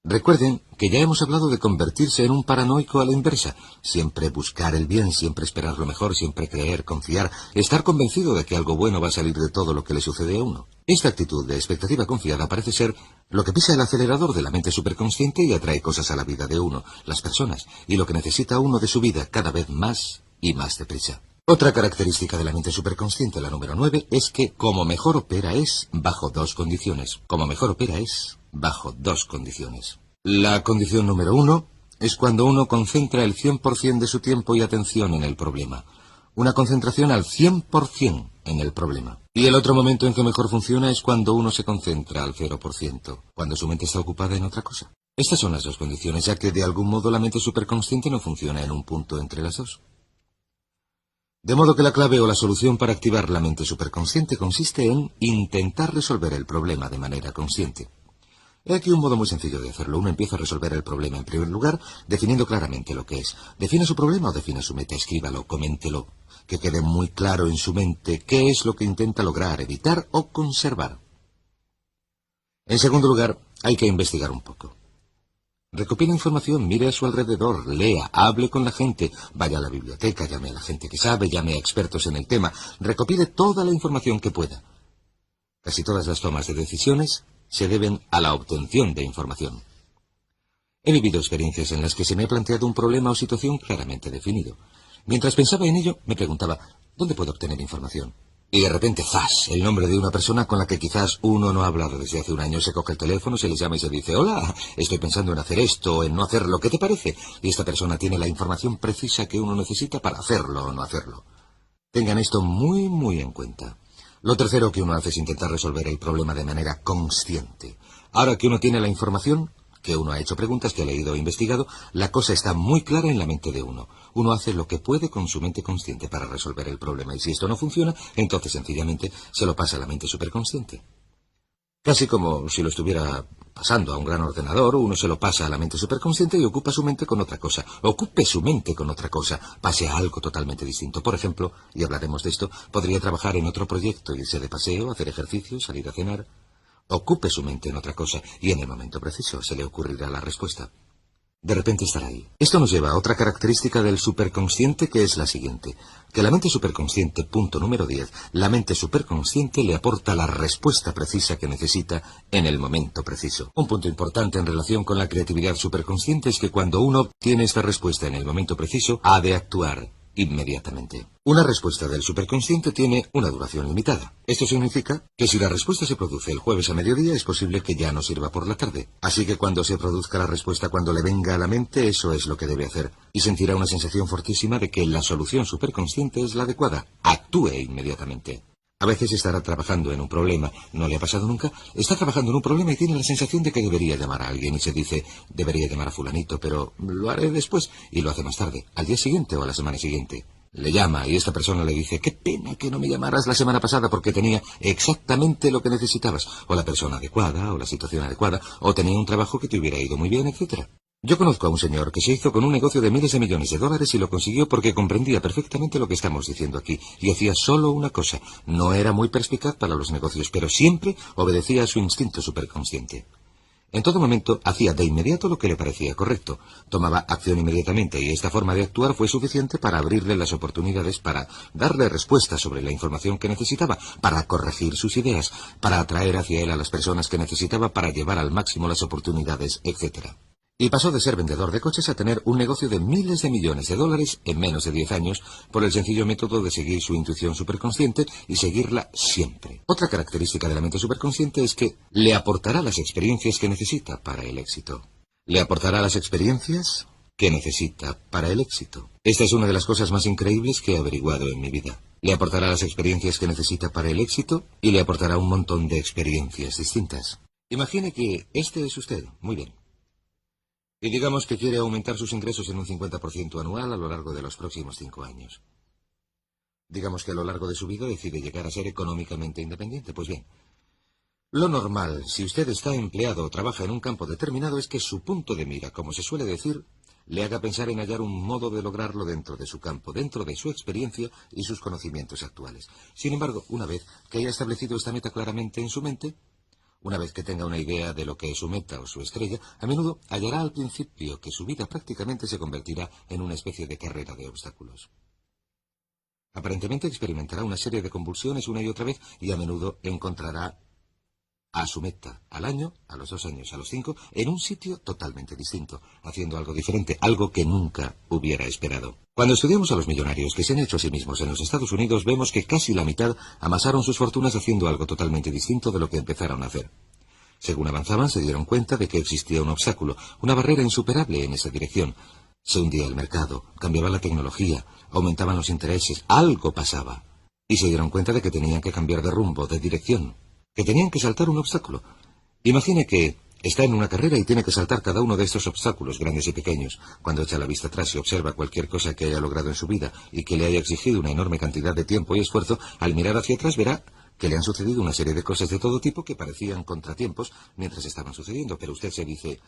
Recuerden que ya hemos hablado de convertirse en un paranoico a la inversa. Siempre buscar el bien, siempre esperar lo mejor, siempre creer, confiar, estar convencido de que algo bueno va a salir de todo lo que le sucede a uno. Esta actitud de expectativa confiada parece ser lo que pisa el acelerador de la mente superconsciente y atrae cosas a la vida de uno, las personas, y lo que necesita uno de su vida cada vez más y más deprisa. Otra característica de la mente superconsciente, la número 9, es que como mejor opera es bajo dos condiciones. Como mejor opera es bajo dos condiciones. La condición número 1 es cuando uno concentra el 100% de su tiempo y atención en el problema. Una concentración al 100% en el problema. Y el otro momento en que mejor funciona es cuando uno se concentra al 0%, cuando su mente está ocupada en otra cosa. Estas son las dos condiciones, ya que de algún modo la mente superconsciente no funciona en un punto entre las dos. De modo que la clave o la solución para activar la mente superconsciente consiste en intentar resolver el problema de manera consciente. He aquí un modo muy sencillo de hacerlo. Uno empieza a resolver el problema en primer lugar, definiendo claramente lo que es. Define su problema o define su meta, escríbalo, coméntelo. Que quede muy claro en su mente qué es lo que intenta lograr, evitar o conservar. En segundo lugar, hay que investigar un poco. Recopila información, mire a su alrededor, lea, hable con la gente, vaya a la biblioteca, llame a la gente que sabe, llame a expertos en el tema, recopile toda la información que pueda. Casi todas las tomas de decisiones se deben a la obtención de información. He vivido experiencias en las que se me ha planteado un problema o situación claramente definido. Mientras pensaba en ello, me preguntaba, ¿dónde puedo obtener información? Y de repente, ¡zas!, el nombre de una persona con la que quizás uno no ha hablado desde hace un año. Se coge el teléfono, se le llama y se dice, hola, estoy pensando en hacer esto o en no hacerlo, ¿qué te parece? Y esta persona tiene la información precisa que uno necesita para hacerlo o no hacerlo. Tengan esto muy, muy en cuenta. Lo tercero que uno hace es intentar resolver el problema de manera consciente. Ahora que uno tiene la información, que uno ha hecho preguntas, que ha leído o investigado, la cosa está muy clara en la mente de uno. Uno hace lo que puede con su mente consciente para resolver el problema, y si esto no funciona, entonces sencillamente se lo pasa a la mente superconsciente. Casi como si lo estuviera pasando a un gran ordenador, uno se lo pasa a la mente superconsciente y ocupa su mente con otra cosa. Ocupe su mente con otra cosa, pase a algo totalmente distinto. Por ejemplo, y hablaremos de esto, podría trabajar en otro proyecto, irse de paseo, hacer ejercicio, salir a cenar. Ocupe su mente en otra cosa y en el momento preciso se le ocurrirá la respuesta. De repente estará ahí. Esto nos lleva a otra característica del superconsciente, que es la siguiente. Que la mente superconsciente, punto número 10, la mente superconsciente le aporta la respuesta precisa que necesita en el momento preciso. Un punto importante en relación con la creatividad superconsciente es que cuando uno obtiene esta respuesta en el momento preciso, ha de actuar inmediatamente. Una respuesta del superconsciente tiene una duración limitada. Esto significa que si la respuesta se produce el jueves a mediodía, es posible que ya no sirva por la tarde. Así que cuando se produzca la respuesta, cuando le venga a la mente, eso es lo que debe hacer. Y sentirá una sensación fortísima de que la solución superconsciente es la adecuada. Actúe inmediatamente. A veces estará trabajando en un problema, ¿no le ha pasado nunca? Está trabajando en un problema y tiene la sensación de que debería llamar a alguien y se dice, debería llamar a fulanito, pero lo haré después, y lo hace más tarde, al día siguiente o a la semana siguiente. Le llama y esta persona le dice, qué pena que no me llamaras la semana pasada porque tenía exactamente lo que necesitabas, o la persona adecuada, o la situación adecuada, o tenía un trabajo que te hubiera ido muy bien, etc. Yo conozco a un señor que se hizo con un negocio de miles de millones de dólares y lo consiguió porque comprendía perfectamente lo que estamos diciendo aquí y hacía solo una cosa. No era muy perspicaz para los negocios, pero siempre obedecía a su instinto superconsciente. En todo momento hacía de inmediato lo que le parecía correcto. Tomaba acción inmediatamente y esta forma de actuar fue suficiente para abrirle las oportunidades, para darle respuestas sobre la información que necesitaba, para corregir sus ideas, para atraer hacia él a las personas que necesitaba, para llevar al máximo las oportunidades, etc. Y pasó de ser vendedor de coches a tener un negocio de miles de millones de dólares en menos de 10 años por el sencillo método de seguir su intuición superconsciente y seguirla siempre. Otra característica de la mente superconsciente es que le aportará las experiencias que necesita para el éxito. Le aportará las experiencias que necesita para el éxito. Esta es una de las cosas más increíbles que he averiguado en mi vida. Le aportará las experiencias que necesita para el éxito y le aportará un montón de experiencias distintas. Imagine que este es usted. Muy bien. Y digamos que quiere aumentar sus ingresos en un 50% anual a lo largo de los próximos 5 años. Digamos que a lo largo de su vida decide llegar a ser económicamente independiente. Pues bien, lo normal, si usted está empleado o trabaja en un campo determinado, es que su punto de mira, como se suele decir, le haga pensar en hallar un modo de lograrlo dentro de su campo, dentro de su experiencia y sus conocimientos actuales. Sin embargo, una vez que haya establecido esta meta claramente en su mente, una vez que tenga una idea de lo que es su meta o su estrella, a menudo hallará al principio que su vida prácticamente se convertirá en una especie de carrera de obstáculos. Aparentemente experimentará una serie de convulsiones una y otra vez y a menudo encontrará a su meta, al año, a los 2 años, a los 5, en un sitio totalmente distinto, haciendo algo diferente, algo que nunca hubiera esperado. Cuando estudiamos a los millonarios que se han hecho a sí mismos en los Estados Unidos, vemos que casi la mitad amasaron sus fortunas haciendo algo totalmente distinto de lo que empezaron a hacer. Según avanzaban, se dieron cuenta de que existía un obstáculo, una barrera insuperable en esa dirección. Se hundía el mercado, cambiaba la tecnología, aumentaban los intereses, algo pasaba. Y se dieron cuenta de que tenían que cambiar de rumbo, de dirección, que tenían que saltar un obstáculo. Imagine que está en una carrera y tiene que saltar cada uno de estos obstáculos, grandes y pequeños. Cuando echa la vista atrás y observa cualquier cosa que haya logrado en su vida y que le haya exigido una enorme cantidad de tiempo y esfuerzo, al mirar hacia atrás verá que le han sucedido una serie de cosas de todo tipo que parecían contratiempos mientras estaban sucediendo, pero usted se dice,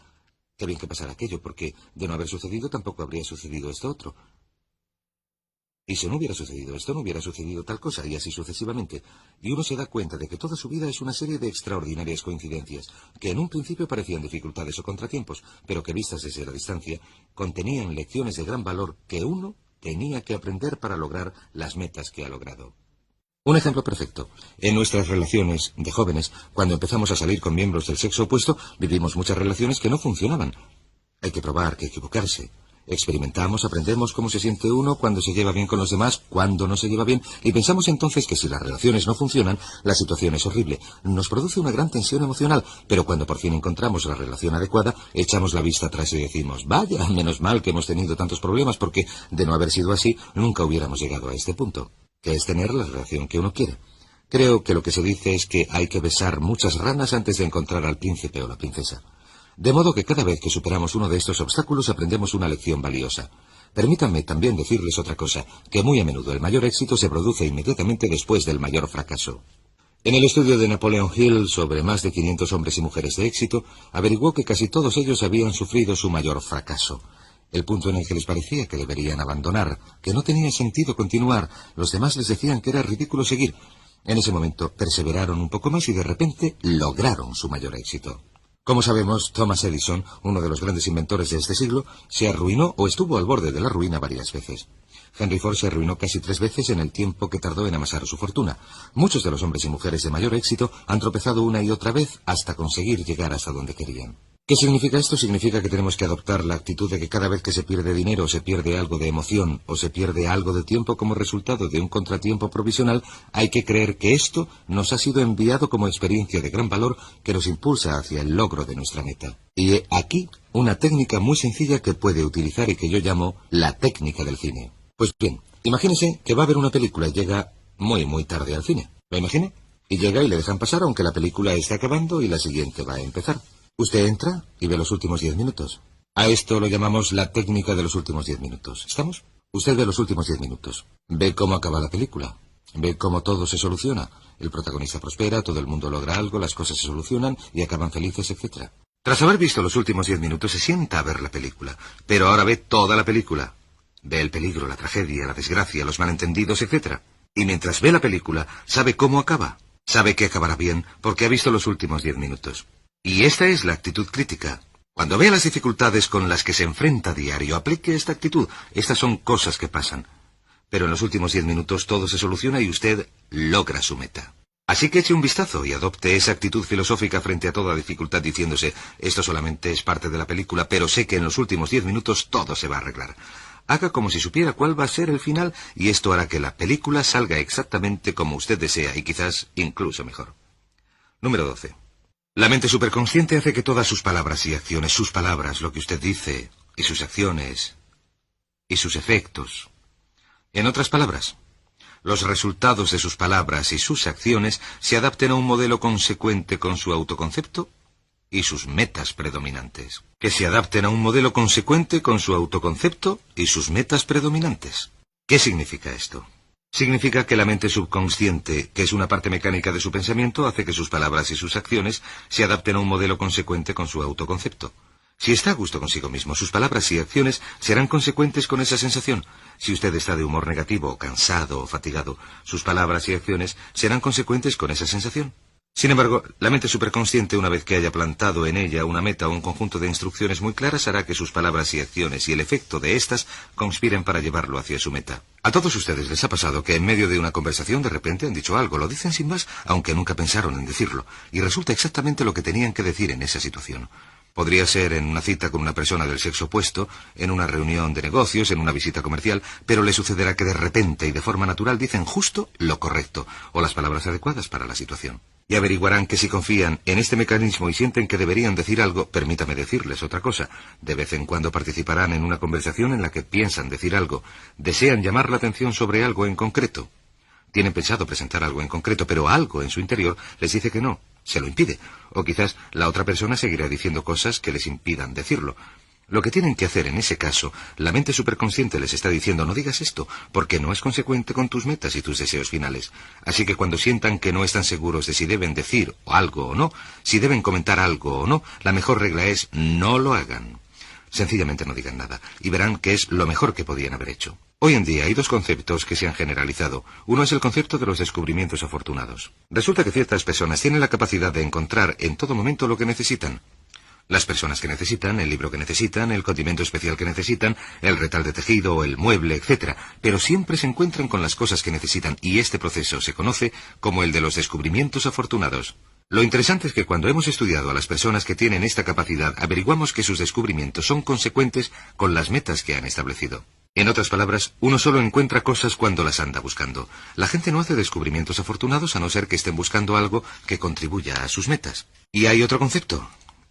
qué bien que pasara aquello, porque de no haber sucedido tampoco habría sucedido esto otro. Y si no hubiera sucedido esto, no hubiera sucedido tal cosa, y así sucesivamente. Y uno se da cuenta de que toda su vida es una serie de extraordinarias coincidencias, que en un principio parecían dificultades o contratiempos, pero que vistas desde la distancia, contenían lecciones de gran valor que uno tenía que aprender para lograr las metas que ha logrado. Un ejemplo perfecto. En nuestras relaciones de jóvenes, cuando empezamos a salir con miembros del sexo opuesto, vivimos muchas relaciones que no funcionaban. Hay que probar, que equivocarse. Experimentamos, aprendemos cómo se siente uno cuando se lleva bien con los demás, cuando no se lleva bien, y pensamos entonces que si las relaciones no funcionan, la situación es horrible. Nos produce una gran tensión emocional, pero cuando por fin encontramos la relación adecuada, echamos la vista atrás y decimos, vaya, menos mal que hemos tenido tantos problemas, porque de no haber sido así, nunca hubiéramos llegado a este punto, que es tener la relación que uno quiere. Creo que lo que se dice es que hay que besar muchas ranas antes de encontrar al príncipe o la princesa. De modo que cada vez que superamos uno de estos obstáculos aprendemos una lección valiosa. Permítanme también decirles otra cosa, que muy a menudo el mayor éxito se produce inmediatamente después del mayor fracaso. En el estudio de Napoleon Hill sobre más de 500 hombres y mujeres de éxito, averiguó que casi todos ellos habían sufrido su mayor fracaso. El punto en el que les parecía que deberían abandonar, que no tenía sentido continuar, los demás les decían que era ridículo seguir. En ese momento perseveraron un poco más y de repente lograron su mayor éxito. Como sabemos, Thomas Edison, uno de los grandes inventores de este siglo, se arruinó o estuvo al borde de la ruina varias veces. Henry Ford se arruinó casi 3 veces en el tiempo que tardó en amasar su fortuna. Muchos de los hombres y mujeres de mayor éxito han tropezado una y otra vez hasta conseguir llegar hasta donde querían. ¿Qué significa esto? Significa que tenemos que adoptar la actitud de que cada vez que se pierde dinero, se pierde algo de emoción o se pierde algo de tiempo como resultado de un contratiempo provisional, hay que creer que esto nos ha sido enviado como experiencia de gran valor que nos impulsa hacia el logro de nuestra meta. Y aquí una técnica muy sencilla que puede utilizar y que yo llamo la técnica del cine. Pues bien, imagínese que va a ver una película y llega muy tarde al cine. ¿Lo imagine? Y llega y le dejan pasar aunque la película esté acabando y la siguiente va a empezar. Usted entra y ve los últimos 10 minutos. A esto lo llamamos la técnica de los últimos 10 minutos. ¿Estamos? Usted ve los últimos 10 minutos. Ve cómo acaba la película. Ve cómo todo se soluciona. El protagonista prospera, todo el mundo logra algo, las cosas se solucionan y acaban felices, etc. Tras haber visto los últimos 10 minutos, se sienta a ver la película. Pero ahora ve toda la película. Ve el peligro, la tragedia, la desgracia, los malentendidos, etc. Y mientras ve la película, sabe cómo acaba. Sabe que acabará bien porque ha visto los últimos 10 minutos. Y esta es la actitud crítica. Cuando vea las dificultades con las que se enfrenta a diario, aplique esta actitud. Estas son cosas que pasan. Pero en los últimos 10 minutos todo se soluciona y usted logra su meta. Así que eche un vistazo y adopte esa actitud filosófica frente a toda dificultad diciéndose, esto solamente es parte de la película, pero sé que en los últimos 10 minutos todo se va a arreglar. Haga como si supiera cuál va a ser el final y esto hará que la película salga exactamente como usted desea y quizás incluso mejor. Número 12. La mente superconsciente hace que todas sus palabras y acciones, sus palabras, lo que usted dice, y sus acciones, y sus efectos. En otras palabras, los resultados de sus palabras y sus acciones se adapten a un modelo consecuente con su autoconcepto y sus metas predominantes. Que se adapten a un modelo consecuente con su autoconcepto y sus metas predominantes. ¿Qué significa esto? Significa que la mente subconsciente, que es una parte mecánica de su pensamiento, hace que sus palabras y sus acciones se adapten a un modelo consecuente con su autoconcepto. Si está a gusto consigo mismo, sus palabras y acciones serán consecuentes con esa sensación. Si usted está de humor negativo, o cansado o fatigado, sus palabras y acciones serán consecuentes con esa sensación. Sin embargo, la mente superconsciente, una vez que haya plantado en ella una meta o un conjunto de instrucciones muy claras, hará que sus palabras y acciones y el efecto de éstas conspiren para llevarlo hacia su meta. A todos ustedes les ha pasado que en medio de una conversación de repente han dicho algo, lo dicen sin más, aunque nunca pensaron en decirlo, y resulta exactamente lo que tenían que decir en esa situación. Podría ser en una cita con una persona del sexo opuesto, en una reunión de negocios, en una visita comercial, pero les sucederá que de repente y de forma natural dicen justo lo correcto, o las palabras adecuadas para la situación. Y averiguarán que si confían en este mecanismo y sienten que deberían decir algo, permítame decirles otra cosa. De vez en cuando participarán en una conversación en la que piensan decir algo, desean llamar la atención sobre algo en concreto. Tienen pensado presentar algo en concreto, pero algo en su interior les dice que no, se lo impide. O quizás la otra persona seguirá diciendo cosas que les impidan decirlo. Lo que tienen que hacer en ese caso, la mente superconsciente les está diciendo no digas esto, porque no es consecuente con tus metas y tus deseos finales. Así que cuando sientan que no están seguros de si deben decir algo o no, si deben comentar algo o no, la mejor regla es no lo hagan. Sencillamente no digan nada, y verán que es lo mejor que podían haber hecho. Hoy en día hay dos conceptos que se han generalizado. Uno es el concepto de los descubrimientos afortunados. Resulta que ciertas personas tienen la capacidad de encontrar en todo momento lo que necesitan. Las personas que necesitan, el libro que necesitan, el condimento especial que necesitan, el retal de tejido, el mueble, etc. Pero siempre se encuentran con las cosas que necesitan, y este proceso se conoce como el de los descubrimientos afortunados. Lo interesante es que cuando hemos estudiado a las personas que tienen esta capacidad, averiguamos que sus descubrimientos son consecuentes con las metas que han establecido. En otras palabras, uno solo encuentra cosas cuando las anda buscando. La gente no hace descubrimientos afortunados a no ser que estén buscando algo que contribuya a sus metas. Y hay otro concepto,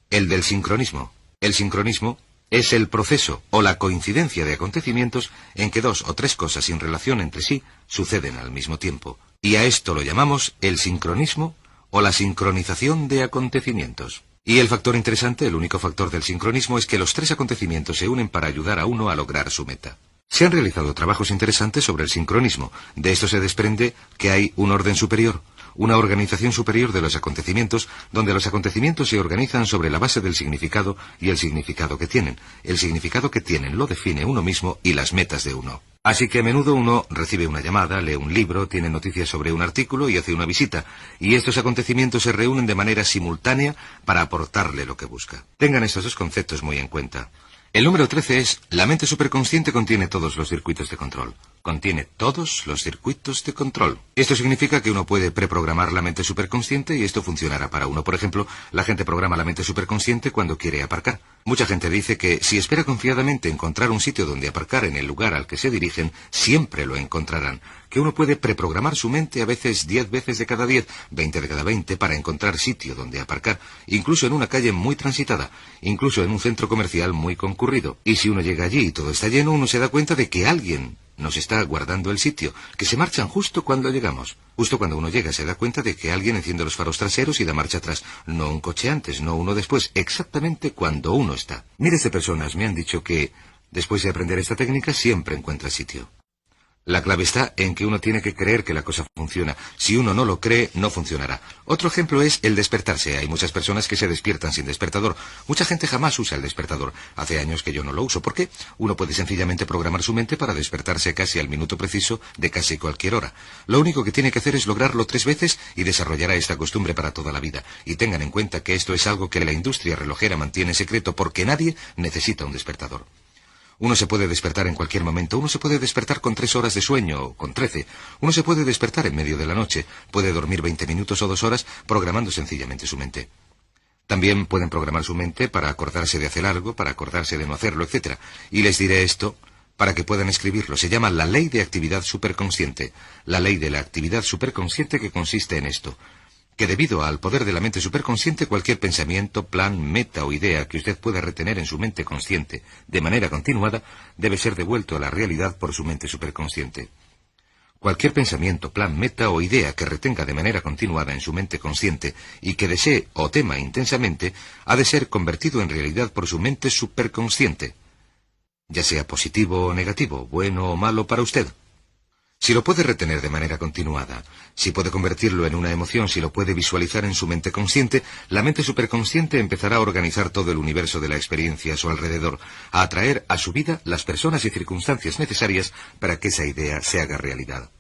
el del sincronismo. El sincronismo es el proceso o la coincidencia de acontecimientos en que dos o tres cosas sin relación entre sí suceden al mismo tiempo. Y a esto lo llamamos el sincronismo o la sincronización de acontecimientos. Y el factor interesante, el único factor del sincronismo, es que los tres acontecimientos se unen para ayudar a uno a lograr su meta. Se han realizado trabajos interesantes sobre el sincronismo. De esto se desprende que hay un orden superior, una organización superior de los acontecimientos, donde los acontecimientos se organizan sobre la base del significado y el significado que tienen. El significado que tienen lo define uno mismo y las metas de uno. Así que a menudo uno recibe una llamada, lee un libro, tiene noticias sobre un artículo y hace una visita, y estos acontecimientos se reúnen de manera simultánea para aportarle lo que busca. Tengan estos dos conceptos muy en cuenta. El número 13 es, la mente superconsciente contiene todos los circuitos de control. Contiene todos los circuitos de control. Esto significa que uno puede preprogramar la mente superconsciente y esto funcionará para uno. Por ejemplo, la gente programa la mente superconsciente cuando quiere aparcar. Mucha gente dice que si espera confiadamente encontrar un sitio donde aparcar en el lugar al que se dirigen, siempre lo encontrarán. Que uno puede preprogramar su mente a veces 10 veces de cada 10, 20 de cada 20 para encontrar sitio donde aparcar, incluso en una calle muy transitada, incluso en un centro comercial muy concurrido. Y si uno llega allí y todo está lleno, uno se da cuenta de que alguien nos está guardando el sitio, que se marchan justo cuando llegamos. Justo cuando uno llega se da cuenta de que alguien enciende los faros traseros y da marcha atrás. No un coche antes, no uno después, exactamente cuando uno está. Miles de personas me han dicho que, después de aprender esta técnica, siempre encuentra sitio. La clave está en que uno tiene que creer que la cosa funciona. Si uno no lo cree, no funcionará. Otro ejemplo es el despertarse. Hay muchas personas que se despiertan sin despertador. Mucha gente jamás usa el despertador. Hace años que yo no lo uso. ¿Por qué? Uno puede sencillamente programar su mente para despertarse casi al minuto preciso de casi cualquier hora. Lo único que tiene que hacer es lograrlo 3 veces y desarrollará esta costumbre para toda la vida. Y tengan en cuenta que esto es algo que la industria relojera mantiene secreto porque nadie necesita un despertador. Uno se puede despertar en cualquier momento, uno se puede despertar con 3 horas de sueño o con 13, uno se puede despertar en medio de la noche, puede dormir 20 minutos o 2 horas programando sencillamente su mente. También pueden programar su mente para acordarse de hacer algo, para acordarse de no hacerlo, etc. Y les diré esto para que puedan escribirlo. Se llama la ley de actividad superconsciente. La ley de la actividad superconsciente que consiste en esto: que debido al poder de la mente superconsciente, cualquier pensamiento, plan, meta o idea que usted pueda retener en su mente consciente de manera continuada debe ser devuelto a la realidad por su mente superconsciente. Cualquier pensamiento, plan, meta o idea que retenga de manera continuada en su mente consciente y que desee o tema intensamente ha de ser convertido en realidad por su mente superconsciente, ya sea positivo o negativo, bueno o malo para usted. Si lo puede retener de manera continuada, si puede convertirlo en una emoción, si lo puede visualizar en su mente consciente, la mente superconsciente empezará a organizar todo el universo de la experiencia a su alrededor, a atraer a su vida las personas y circunstancias necesarias para que esa idea se haga realidad.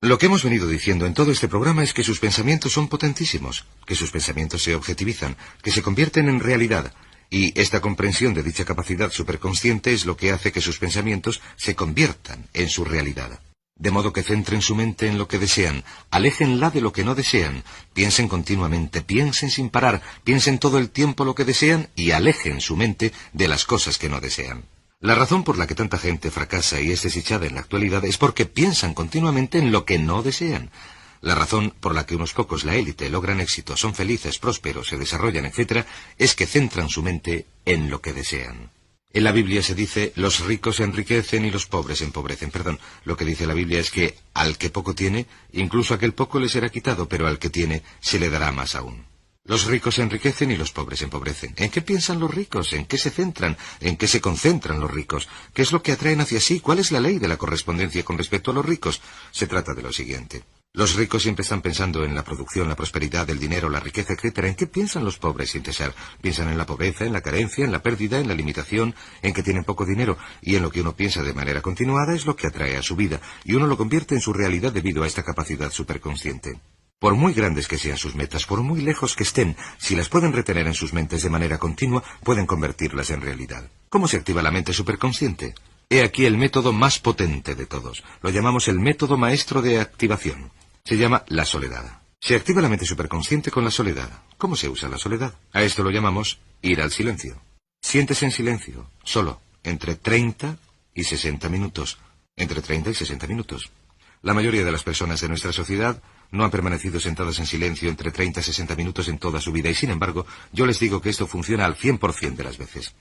Lo que hemos venido diciendo en todo este programa es que sus pensamientos son potentísimos, que sus pensamientos se objetivizan, que se convierten en realidad. Y esta comprensión de dicha capacidad superconsciente es lo que hace que sus pensamientos se conviertan en su realidad. De modo que centren su mente en lo que desean, aléjenla de lo que no desean, piensen continuamente, piensen sin parar, piensen todo el tiempo lo que desean y alejen su mente de las cosas que no desean. La razón por la que tanta gente fracasa y es desdichada en la actualidad es porque piensan continuamente en lo que no desean. La razón por la que unos pocos, la élite, logran éxito, son felices, prósperos, se desarrollan, etc., es que centran su mente en lo que desean. En la Biblia se dice, los ricos se enriquecen y los pobres empobrecen. Perdón, lo que dice la Biblia es que al que poco tiene, incluso aquel poco le será quitado, pero al que tiene, se le dará más aún. Los ricos se enriquecen y los pobres empobrecen. ¿En qué piensan los ricos? ¿En qué se centran? ¿En qué se concentran los ricos? ¿Qué es lo que atraen hacia sí? ¿Cuál es la ley de la correspondencia con respecto a los ricos? Se trata de lo siguiente. Los ricos siempre están pensando en la producción, la prosperidad, el dinero, la riqueza, etc. ¿En qué piensan los pobres sin cesar? Piensan en la pobreza, en la carencia, en la pérdida, en la limitación, en que tienen poco dinero. Y en lo que uno piensa de manera continuada es lo que atrae a su vida. Y uno lo convierte en su realidad debido a esta capacidad superconsciente. Por muy grandes que sean sus metas, por muy lejos que estén, si las pueden retener en sus mentes de manera continua, pueden convertirlas en realidad. ¿Cómo se activa la mente superconsciente? He aquí el método más potente de todos. Lo llamamos el método maestro de activación. Se llama la soledad. Se activa la mente superconsciente con la soledad. ¿Cómo se usa la soledad? A esto lo llamamos ir al silencio. Siéntese en silencio, solo, entre 30 y 60 minutos. Entre 30 y 60 minutos. La mayoría de las personas de nuestra sociedad no han permanecido sentadas en silencio entre 30 y 60 minutos en toda su vida y, sin embargo, yo les digo que esto funciona al 100% de las veces.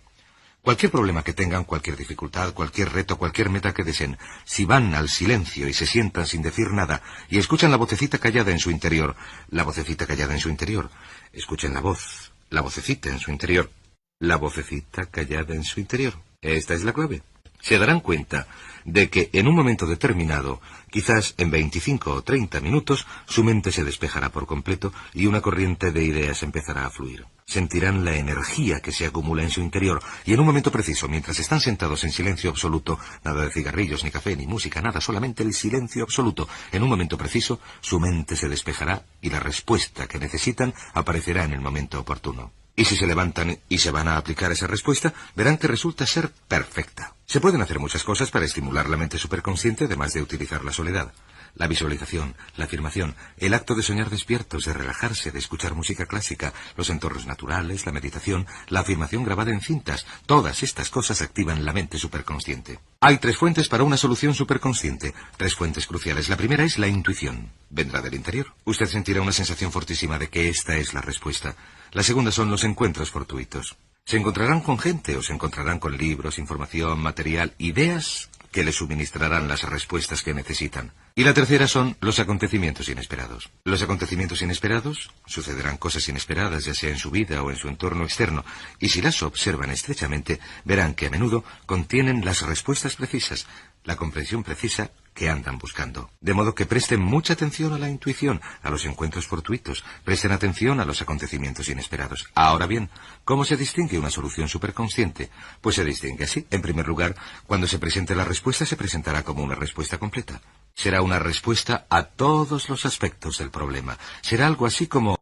Cualquier problema que tengan, cualquier dificultad, cualquier reto, cualquier meta que deseen, si van al silencio y se sientan sin decir nada y escuchan la vocecita callada en su interior, la vocecita callada en su interior, escuchen la voz, la vocecita en su interior, la vocecita callada en su interior. Esta es la clave. Se darán cuenta de que en un momento determinado, quizás en 25 o 30 minutos, su mente se despejará por completo y una corriente de ideas empezará a fluir. Sentirán la energía que se acumula en su interior y en un momento preciso, mientras están sentados en silencio absoluto, nada de cigarrillos, ni café, ni música, nada, solamente el silencio absoluto, en un momento preciso, su mente se despejará y la respuesta que necesitan aparecerá en el momento oportuno. Y si se levantan y se van a aplicar esa respuesta, verán que resulta ser perfecta. Se pueden hacer muchas cosas para estimular la mente superconsciente, además de utilizar la soledad. La visualización, la afirmación, el acto de soñar despiertos, de relajarse, de escuchar música clásica, los entornos naturales, la meditación, la afirmación grabada en cintas, todas estas cosas activan la mente superconsciente. Hay 3 fuentes para una solución superconsciente, 3 fuentes cruciales. La primera es la intuición. Vendrá del interior. Usted sentirá una sensación fortísima de que esta es la respuesta. La segunda son los encuentros fortuitos. Se encontrarán con gente o se encontrarán con libros, información, material, ideas que le suministrarán las respuestas que necesitan. Y la tercera son los acontecimientos inesperados. Los acontecimientos inesperados sucederán cosas inesperadas, ya sea en su vida o en su entorno externo, y si las observan estrechamente, verán que a menudo contienen las respuestas precisas, la comprensión precisa que andan buscando. De modo que presten mucha atención a la intuición, a los encuentros fortuitos, presten atención a los acontecimientos inesperados. Ahora bien, ¿cómo se distingue una solución superconsciente? Pues se distingue así. En primer lugar, cuando se presente la respuesta, se presentará como una respuesta completa. Será una respuesta a todos los aspectos del problema. Será algo así como...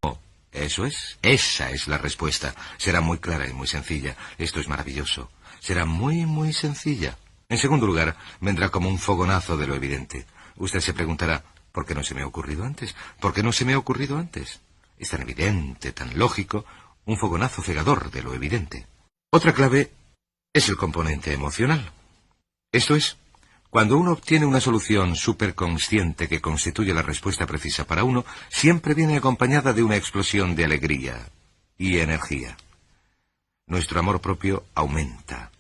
Eso es, esa es la respuesta. Será muy clara y muy sencilla. Esto es maravilloso. Será muy, muy sencilla. En segundo lugar, vendrá como un fogonazo de lo evidente. Usted se preguntará, ¿por qué no se me ha ocurrido antes? ¿Por qué no se me ha ocurrido antes? Es tan evidente, tan lógico, un fogonazo cegador de lo evidente. Otra clave es el componente emocional. Esto es, cuando uno obtiene una solución superconsciente que constituye la respuesta precisa para uno, siempre viene acompañada de una explosión de alegría y energía. Nuestro amor propio aumenta.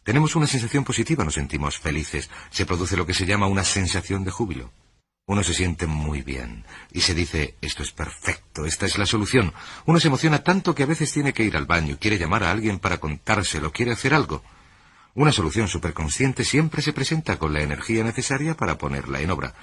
Tenemos una sensación positiva, nos sentimos felices, se produce lo que se llama una sensación de júbilo. Uno se siente muy bien y se dice, esto es perfecto, esta es la solución. Uno se emociona tanto que a veces tiene que ir al baño, quiere llamar a alguien para contárselo, quiere hacer algo. Una solución superconsciente siempre se presenta con la energía necesaria para ponerla en obra.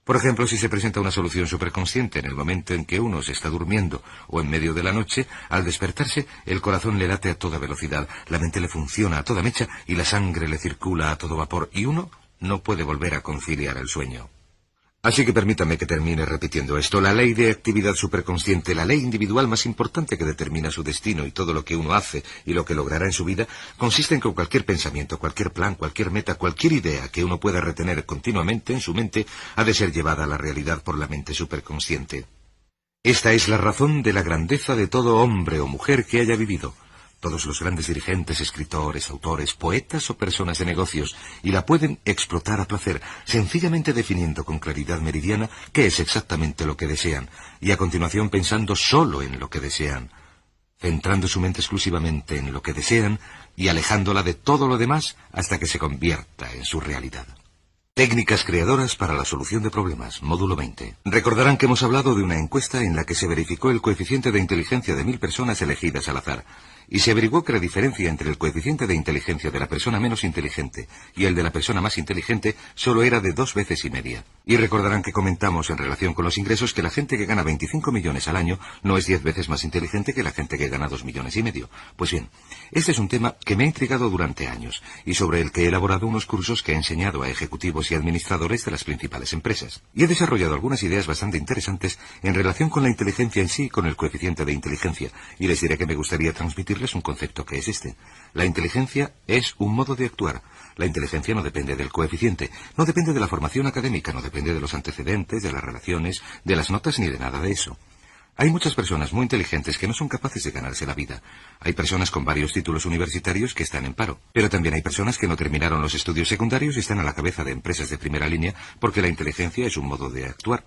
Por ejemplo, si se presenta una solución superconsciente en el momento en que uno se está durmiendo o en medio de la noche, al despertarse, el corazón le late a toda velocidad, la mente le funciona a toda mecha y la sangre le circula a todo vapor y uno no puede volver a conciliar el sueño. Así que permítame que termine repitiendo esto. La ley de actividad superconsciente, la ley individual más importante que determina su destino y todo lo que uno hace y lo que logrará en su vida, consiste en que cualquier pensamiento, cualquier plan, cualquier meta, cualquier idea que uno pueda retener continuamente en su mente ha de ser llevada a la realidad por la mente superconsciente. Esta es la razón de la grandeza de todo hombre o mujer que haya vivido. Todos los grandes dirigentes, escritores, autores, poetas o personas de negocios, y la pueden explotar a placer, sencillamente definiendo con claridad meridiana qué es exactamente lo que desean, y a continuación pensando solo en lo que desean, centrando su mente exclusivamente en lo que desean y alejándola de todo lo demás hasta que se convierta en su realidad. Técnicas creadoras para la solución de problemas, módulo 20. Recordarán que hemos hablado de una encuesta en la que se verificó el coeficiente de inteligencia de 1000 personas elegidas al azar, y se averiguó que la diferencia entre el coeficiente de inteligencia de la persona menos inteligente y el de la persona más inteligente solo era de 2,5 veces. Y recordarán que comentamos en relación con los ingresos que la gente que gana 25 millones al año no es 10 veces más inteligente que la gente que gana 2,5 millones. Pues bien, este es un tema que me ha intrigado durante años y sobre el que he elaborado unos cursos que he enseñado a ejecutivos y administradores de las principales empresas. Y he desarrollado algunas ideas bastante interesantes en relación con la inteligencia en sí y con el coeficiente de inteligencia, y les diré que me gustaría transmitirles un concepto que es este. La inteligencia es un modo de actuar. La inteligencia no depende del coeficiente, no depende de la formación académica, no depende de los antecedentes, de las relaciones, de las notas ni de nada de eso. Hay muchas personas muy inteligentes que no son capaces de ganarse la vida. Hay personas con varios títulos universitarios que están en paro. Pero también hay personas que no terminaron los estudios secundarios y están a la cabeza de empresas de primera línea porque la inteligencia es un modo de actuar.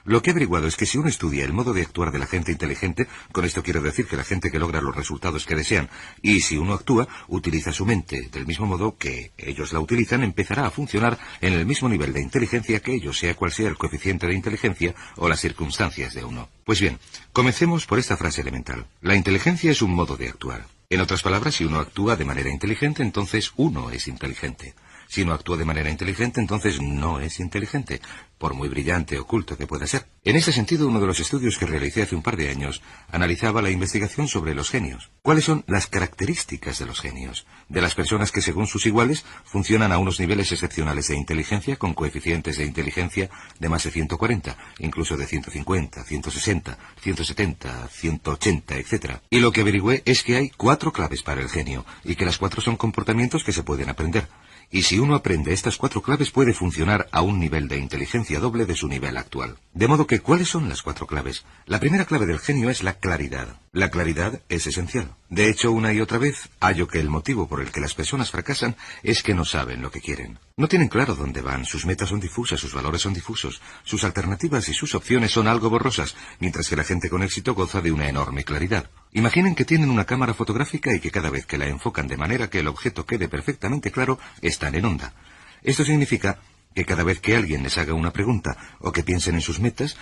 Lo que he averiguado es que si uno estudia el modo de actuar de la gente inteligente, con esto quiero decir que la gente que logra los resultados que desean, y si uno actúa, utiliza su mente del mismo modo que ellos la utilizan, empezará a funcionar en el mismo nivel de inteligencia que ellos, sea cual sea el coeficiente de inteligencia o las circunstancias de uno. Pues bien, comencemos por esta frase elemental. La inteligencia es un modo de actuar. En otras palabras, si uno actúa de manera inteligente, entonces uno es inteligente. Si no actúa de manera inteligente, entonces no es inteligente, por muy brillante o culto que pueda ser. En ese sentido, uno de los estudios que realicé hace un par de años analizaba la investigación sobre los genios. ¿Cuáles son las características de los genios? De las personas que, según sus iguales, funcionan a unos niveles excepcionales de inteligencia, con coeficientes de inteligencia de más de 140, incluso de 150, 160, 170, 180, etc. Y lo que averigüé es que hay 4 claves para el genio, y que las 4 son comportamientos que se pueden aprender. Y si uno aprende estas 4 claves puede funcionar a un nivel de inteligencia doble de su nivel actual. De modo que, ¿cuáles son las 4 claves? La primera clave del genio es la claridad. La claridad es esencial. De hecho, una y otra vez, hallo que el motivo por el que las personas fracasan es que no saben lo que quieren. No tienen claro dónde van, sus metas son difusas, sus valores son difusos, sus alternativas y sus opciones son algo borrosas, mientras que la gente con éxito goza de una enorme claridad. Imaginen que tienen una cámara fotográfica y que cada vez que la enfocan de manera que el objeto quede perfectamente claro, están en onda. Esto significa que cada vez que alguien les haga una pregunta o que piensen en sus metas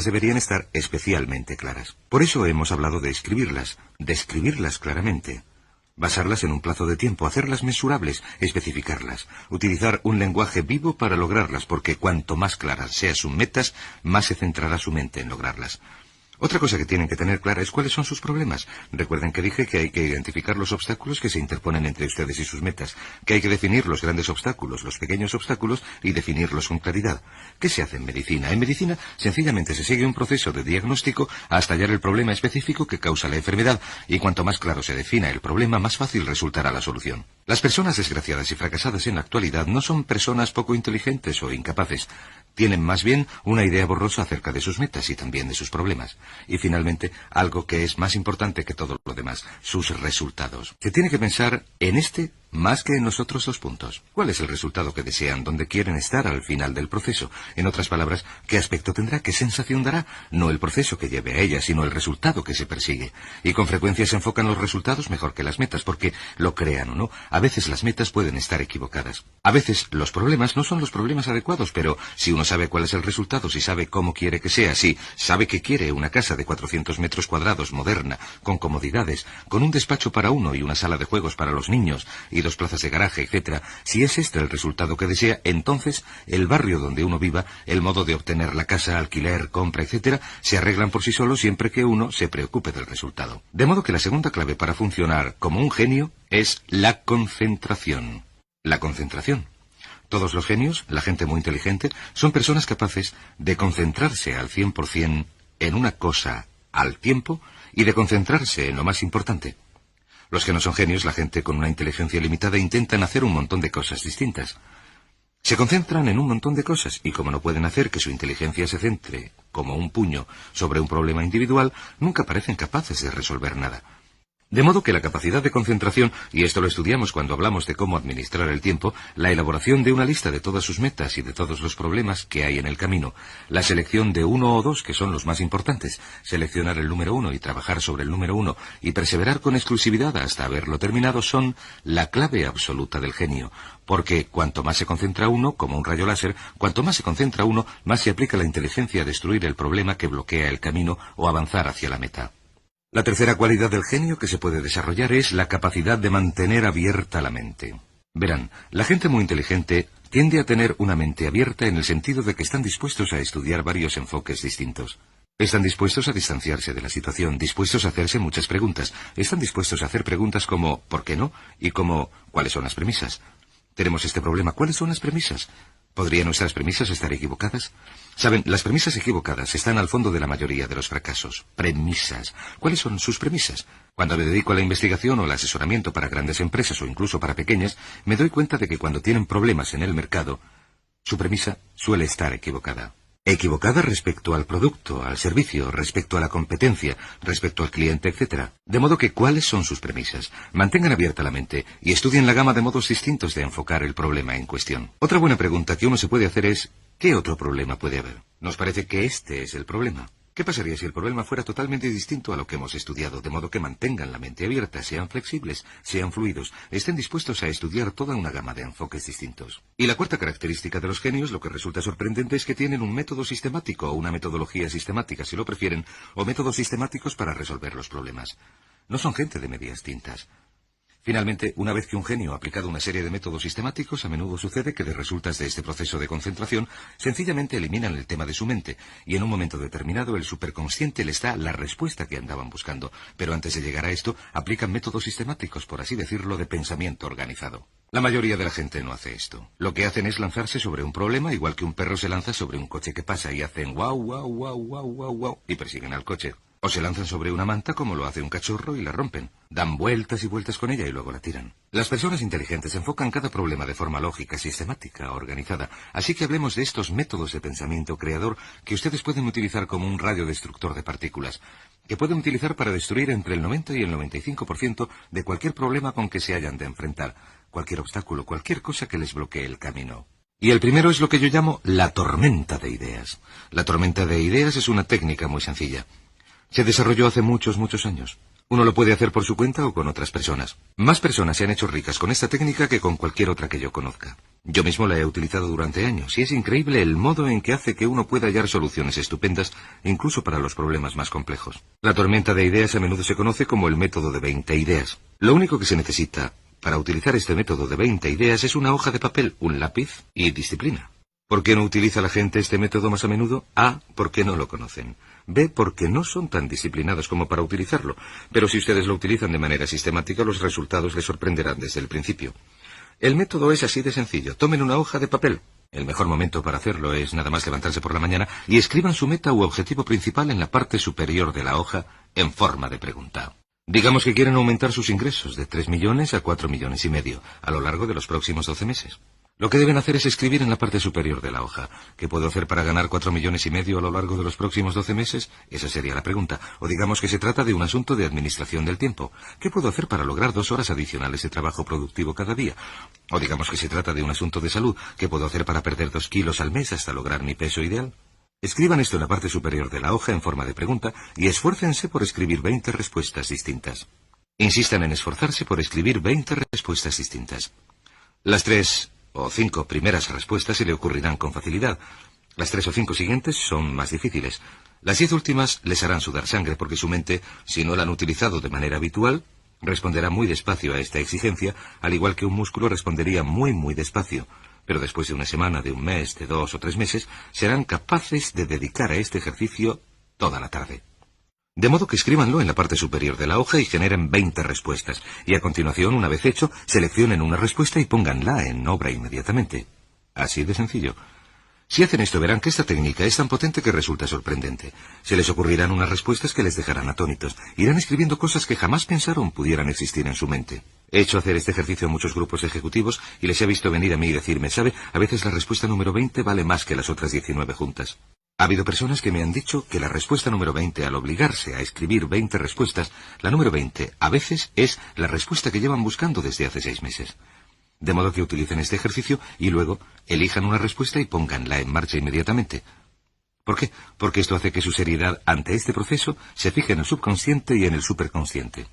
deberían estar especialmente claras. Por eso hemos hablado de escribirlas, describirlas claramente, basarlas en un plazo de tiempo, hacerlas mensurables, especificarlas, utilizar un lenguaje vivo para lograrlas, porque cuanto más claras sean sus metas, más se centrará su mente en lograrlas. Otra cosa que tienen que tener clara es cuáles son sus problemas. Recuerden que dije que hay que identificar los obstáculos que se interponen entre ustedes y sus metas, que hay que definir los grandes obstáculos, los pequeños obstáculos y definirlos con claridad. ¿Qué se hace en medicina? En medicina sencillamente se sigue un proceso de diagnóstico hasta hallar el problema específico que causa la enfermedad, y cuanto más claro se defina el problema, más fácil resultará la solución. Las personas desgraciadas y fracasadas en la actualidad no son personas poco inteligentes o incapaces. Tienen más bien una idea borrosa acerca de sus metas y también de sus problemas. Y finalmente, algo que es más importante que todo lo demás, sus resultados. Se tiene que pensar en este más que en los otros 2 puntos. ¿Cuál es el resultado que desean? ¿Dónde quieren estar al final del proceso? En otras palabras, ¿qué aspecto tendrá? ¿Qué sensación dará? No el proceso que lleve a ella, sino el resultado que se persigue. Y con frecuencia se enfocan los resultados mejor que las metas, porque, lo crean o no, a veces las metas pueden estar equivocadas. A veces los problemas no son los problemas adecuados, pero si uno sabe cuál es el resultado, si sabe cómo quiere que sea, si sabe que quiere una casa de 400 metros cuadrados, moderna, con comodidades, con un despacho para uno y una sala de juegos para los niños, y 2 plazas de garaje, etc. Si es este el resultado que desea, entonces el barrio donde uno viva, el modo de obtener la casa, alquiler, compra, etc., se arreglan por sí solos siempre que uno se preocupe del resultado. De modo que la segunda clave para funcionar como un genio es la concentración. La concentración. Todos los genios, la gente muy inteligente, son personas capaces de concentrarse al 100% en una cosa al tiempo y de concentrarse en lo más importante. Los que no son genios, la gente con una inteligencia limitada, intentan hacer un montón de cosas distintas. Se concentran en un montón de cosas y como no pueden hacer que su inteligencia se centre como un puño sobre un problema individual, nunca parecen capaces de resolver nada. De modo que la capacidad de concentración, y esto lo estudiamos cuando hablamos de cómo administrar el tiempo, la elaboración de una lista de todas sus metas y de todos los problemas que hay en el camino, la selección de uno o dos que son los más importantes, seleccionar el número 1 y trabajar sobre el número 1 y perseverar con exclusividad hasta haberlo terminado son la clave absoluta del genio, porque cuanto más se concentra uno, como un rayo láser, cuanto más se concentra uno, más se aplica la inteligencia a destruir el problema que bloquea el camino o avanzar hacia la meta. La tercera cualidad del genio que se puede desarrollar es la capacidad de mantener abierta la mente. Verán, la gente muy inteligente tiende a tener una mente abierta en el sentido de que están dispuestos a estudiar varios enfoques distintos. Están dispuestos a distanciarse de la situación, dispuestos a hacerse muchas preguntas. Están dispuestos a hacer preguntas como ¿por qué no? Y como ¿cuáles son las premisas? Tenemos este problema, ¿cuáles son las premisas? ¿Podrían nuestras premisas estar equivocadas? Saben, las premisas equivocadas están al fondo de la mayoría de los fracasos. Premisas. ¿Cuáles son sus premisas? Cuando me dedico a la investigación o al asesoramiento para grandes empresas o incluso para pequeñas, me doy cuenta de que cuando tienen problemas en el mercado, su premisa suele estar equivocada. Equivocada respecto al producto, al servicio, respecto a la competencia, respecto al cliente, etc. De modo que, ¿cuáles son sus premisas? Mantengan abierta la mente y estudien la gama de modos distintos de enfocar el problema en cuestión. Otra buena pregunta que uno se puede hacer es, ¿qué otro problema puede haber? Nos parece que este es el problema. ¿Qué pasaría si el problema fuera totalmente distinto a lo que hemos estudiado, de modo que mantengan la mente abierta, sean flexibles, sean fluidos, estén dispuestos a estudiar toda una gama de enfoques distintos? Y la cuarta característica de los genios, lo que resulta sorprendente, es que tienen un método sistemático o una metodología sistemática, si lo prefieren, o métodos sistemáticos para resolver los problemas. No son gente de medias tintas. Finalmente, una vez que un genio ha aplicado una serie de métodos sistemáticos, a menudo sucede que de resultas de este proceso de concentración, sencillamente eliminan el tema de su mente, y en un momento determinado el superconsciente les da la respuesta que andaban buscando. Pero antes de llegar a esto, aplican métodos sistemáticos, por así decirlo, de pensamiento organizado. La mayoría de la gente no hace esto. Lo que hacen es lanzarse sobre un problema, igual que un perro se lanza sobre un coche que pasa, y hacen guau, guau, guau, guau, guau, guau, y persiguen al coche. O se lanzan sobre una manta como lo hace un cachorro y la rompen. Dan vueltas y vueltas con ella y luego la tiran. Las personas inteligentes enfocan cada problema de forma lógica, sistemática, organizada. Así que hablemos de estos métodos de pensamiento creador que ustedes pueden utilizar como un radiodestructor de partículas, que pueden utilizar para destruir entre el 90 y el 95% de cualquier problema con que se hayan de enfrentar, cualquier obstáculo, cualquier cosa que les bloquee el camino. Y el primero es lo que yo llamo la tormenta de ideas. La tormenta de ideas es una técnica muy sencilla. Se desarrolló hace muchos años. Uno lo puede hacer por su cuenta o con otras personas. Más personas se han hecho ricas con esta técnica que con cualquier otra que yo conozca. Yo mismo la he utilizado durante años y es increíble el modo en que hace que uno pueda hallar soluciones estupendas, incluso para los problemas más complejos. La tormenta de ideas a menudo se conoce como el método de 20 ideas. Lo único que se necesita para utilizar este método de 20 ideas es una hoja de papel, un lápiz y disciplina. ¿Por qué no utiliza la gente este método más a menudo? A, porque no lo conocen. B, porque no son tan disciplinados como para utilizarlo. Pero si ustedes lo utilizan de manera sistemática, los resultados les sorprenderán desde el principio. El método es así de sencillo. Tomen una hoja de papel. El mejor momento para hacerlo es nada más levantarse por la mañana y escriban su meta u objetivo principal en la parte superior de la hoja en forma de pregunta. Digamos que quieren aumentar sus ingresos de 3 millones a 4 millones y medio a lo largo de los próximos 12 meses. Lo que deben hacer es escribir en la parte superior de la hoja. ¿Qué puedo hacer para ganar 4 millones y medio a lo largo de los próximos 12 meses? Esa sería la pregunta. O digamos que se trata de un asunto de administración del tiempo. ¿Qué puedo hacer para lograr 2 horas adicionales de trabajo productivo cada día? O digamos que se trata de un asunto de salud. ¿Qué puedo hacer para perder 2 kilos al mes hasta lograr mi peso ideal? Escriban esto en la parte superior de la hoja en forma de pregunta y esfuércense por escribir 20 respuestas distintas. Insistan en esforzarse por escribir 20 respuestas distintas. Las 3 o 5 primeras respuestas se le ocurrirán con facilidad. Las 3 o 5 siguientes son más difíciles. Las 10 últimas les harán sudar sangre porque su mente, si no la han utilizado de manera habitual, responderá muy despacio a esta exigencia, al igual que un músculo respondería muy despacio. Pero después de una semana, de un mes, de 2 o 3 meses, serán capaces de dedicar a este ejercicio toda la tarde. De modo que escríbanlo en la parte superior de la hoja y generen 20 respuestas. Y a continuación, una vez hecho, seleccionen una respuesta y pónganla en obra inmediatamente. Así de sencillo. Si hacen esto, verán que esta técnica es tan potente que resulta sorprendente. Se les ocurrirán unas respuestas que les dejarán atónitos. Irán escribiendo cosas que jamás pensaron pudieran existir en su mente. He hecho hacer este ejercicio a muchos grupos ejecutivos y les he visto venir a mí y decirme, ¿sabe? A veces la respuesta número 20 vale más que las otras 19 juntas. Ha habido personas que me han dicho que la respuesta número 20, al obligarse a escribir 20 respuestas, la número 20 a veces es la respuesta que llevan buscando desde hace 6 meses. De modo que utilicen este ejercicio y luego elijan una respuesta y pónganla en marcha inmediatamente. ¿Por qué? Porque esto hace que su seriedad ante este proceso se fije en el subconsciente y en el superconsciente.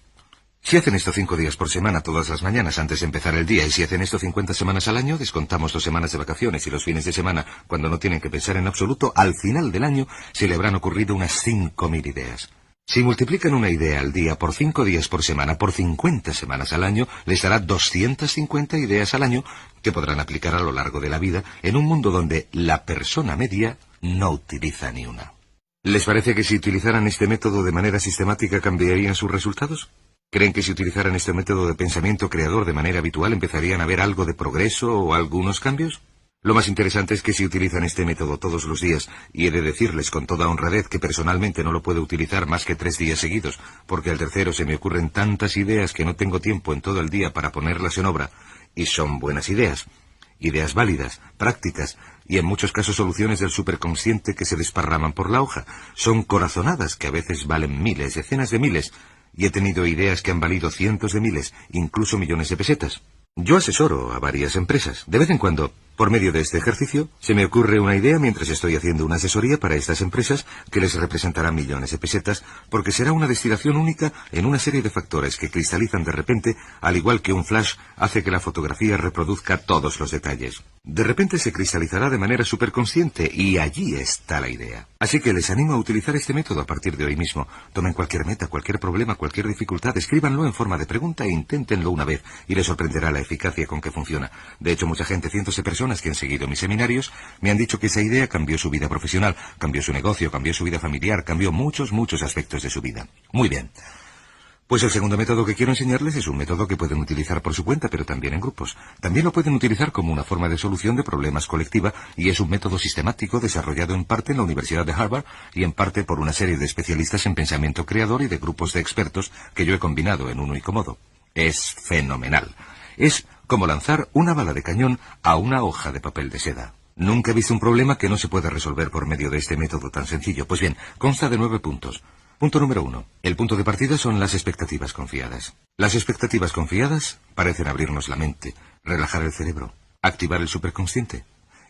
Si hacen esto 5 días por semana, todas las mañanas antes de empezar el día, y si hacen esto 50 semanas al año, descontamos 2 semanas de vacaciones y los fines de semana, cuando no tienen que pensar en absoluto, al final del año se le habrán ocurrido unas 5.000 ideas. Si multiplican una idea al día por 5 días por semana, por 50 semanas al año, les dará 250 ideas al año que podrán aplicar a lo largo de la vida en un mundo donde la persona media no utiliza ni una. ¿Les parece que si utilizaran este método de manera sistemática cambiarían sus resultados? ¿Creen que si utilizaran este método de pensamiento creador de manera habitual empezarían a ver algo de progreso o algunos cambios? Lo más interesante es que si utilizan este método todos los días, y he de decirles con toda honradez que personalmente no lo puedo utilizar más que 3 días seguidos, porque al tercero se me ocurren tantas ideas que no tengo tiempo en todo el día para ponerlas en obra, y son buenas ideas válidas, prácticas, y en muchos casos soluciones del superconsciente que se desparraman por la hoja. Son corazonadas que a veces valen miles, decenas de miles, y he tenido ideas que han valido cientos de miles, incluso millones de pesetas. Yo asesoro a varias empresas. De vez en cuando, por medio de este ejercicio, se me ocurre una idea mientras estoy haciendo una asesoría para estas empresas que les representará millones de pesetas, porque será una destilación única en una serie de factores que cristalizan de repente, al igual que un flash hace que la fotografía reproduzca todos los detalles. De repente se cristalizará de manera superconsciente y allí está la idea. Así que les animo a utilizar este método a partir de hoy mismo. Tomen cualquier meta, cualquier problema, cualquier dificultad, escríbanlo en forma de pregunta e inténtenlo una vez y les sorprenderá la eficacia con que funciona. De hecho, mucha gente, cientos de personas que han seguido mis seminarios, me han dicho que esa idea cambió su vida profesional, cambió su negocio, cambió su vida familiar, cambió muchos aspectos de su vida. Muy bien. Pues el segundo método que quiero enseñarles es un método que pueden utilizar por su cuenta, pero también en grupos. También lo pueden utilizar como una forma de solución de problemas colectiva, y es un método sistemático desarrollado en parte en la Universidad de Harvard y en parte por una serie de especialistas en pensamiento creador y de grupos de expertos que yo he combinado en un único modo. Es fenomenal. Es como lanzar una bala de cañón a una hoja de papel de seda. Nunca he visto un problema que no se pueda resolver por medio de este método tan sencillo. Pues bien, consta de 9 puntos. Punto número 1. El punto de partida son las expectativas confiadas. Las expectativas confiadas parecen abrirnos la mente, relajar el cerebro, activar el superconsciente,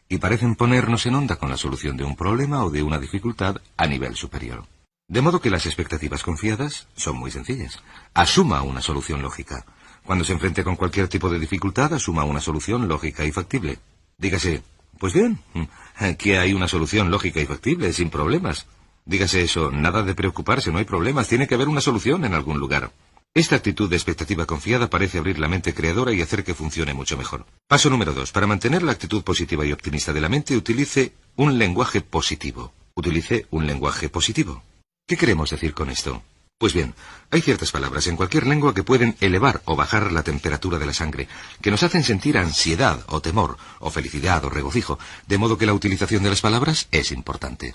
y parecen ponernos en onda con la solución de un problema o de una dificultad a nivel superior. De modo que las expectativas confiadas son muy sencillas. Asuma una solución lógica. Cuando se enfrente con cualquier tipo de dificultad, asuma una solución lógica y factible. Dígase, pues bien, aquí hay una solución lógica y factible, sin problemas. Dígase eso, nada de preocuparse, no hay problemas, tiene que haber una solución en algún lugar. Esta actitud de expectativa confiada parece abrir la mente creadora y hacer que funcione mucho mejor. Paso número 2. Para mantener la actitud positiva y optimista de la mente, utilice un lenguaje positivo. Utilice un lenguaje positivo. ¿Qué queremos decir con esto? Pues bien, hay ciertas palabras en cualquier lengua que pueden elevar o bajar la temperatura de la sangre, que nos hacen sentir ansiedad o temor, o felicidad o regocijo, de modo que la utilización de las palabras es importante.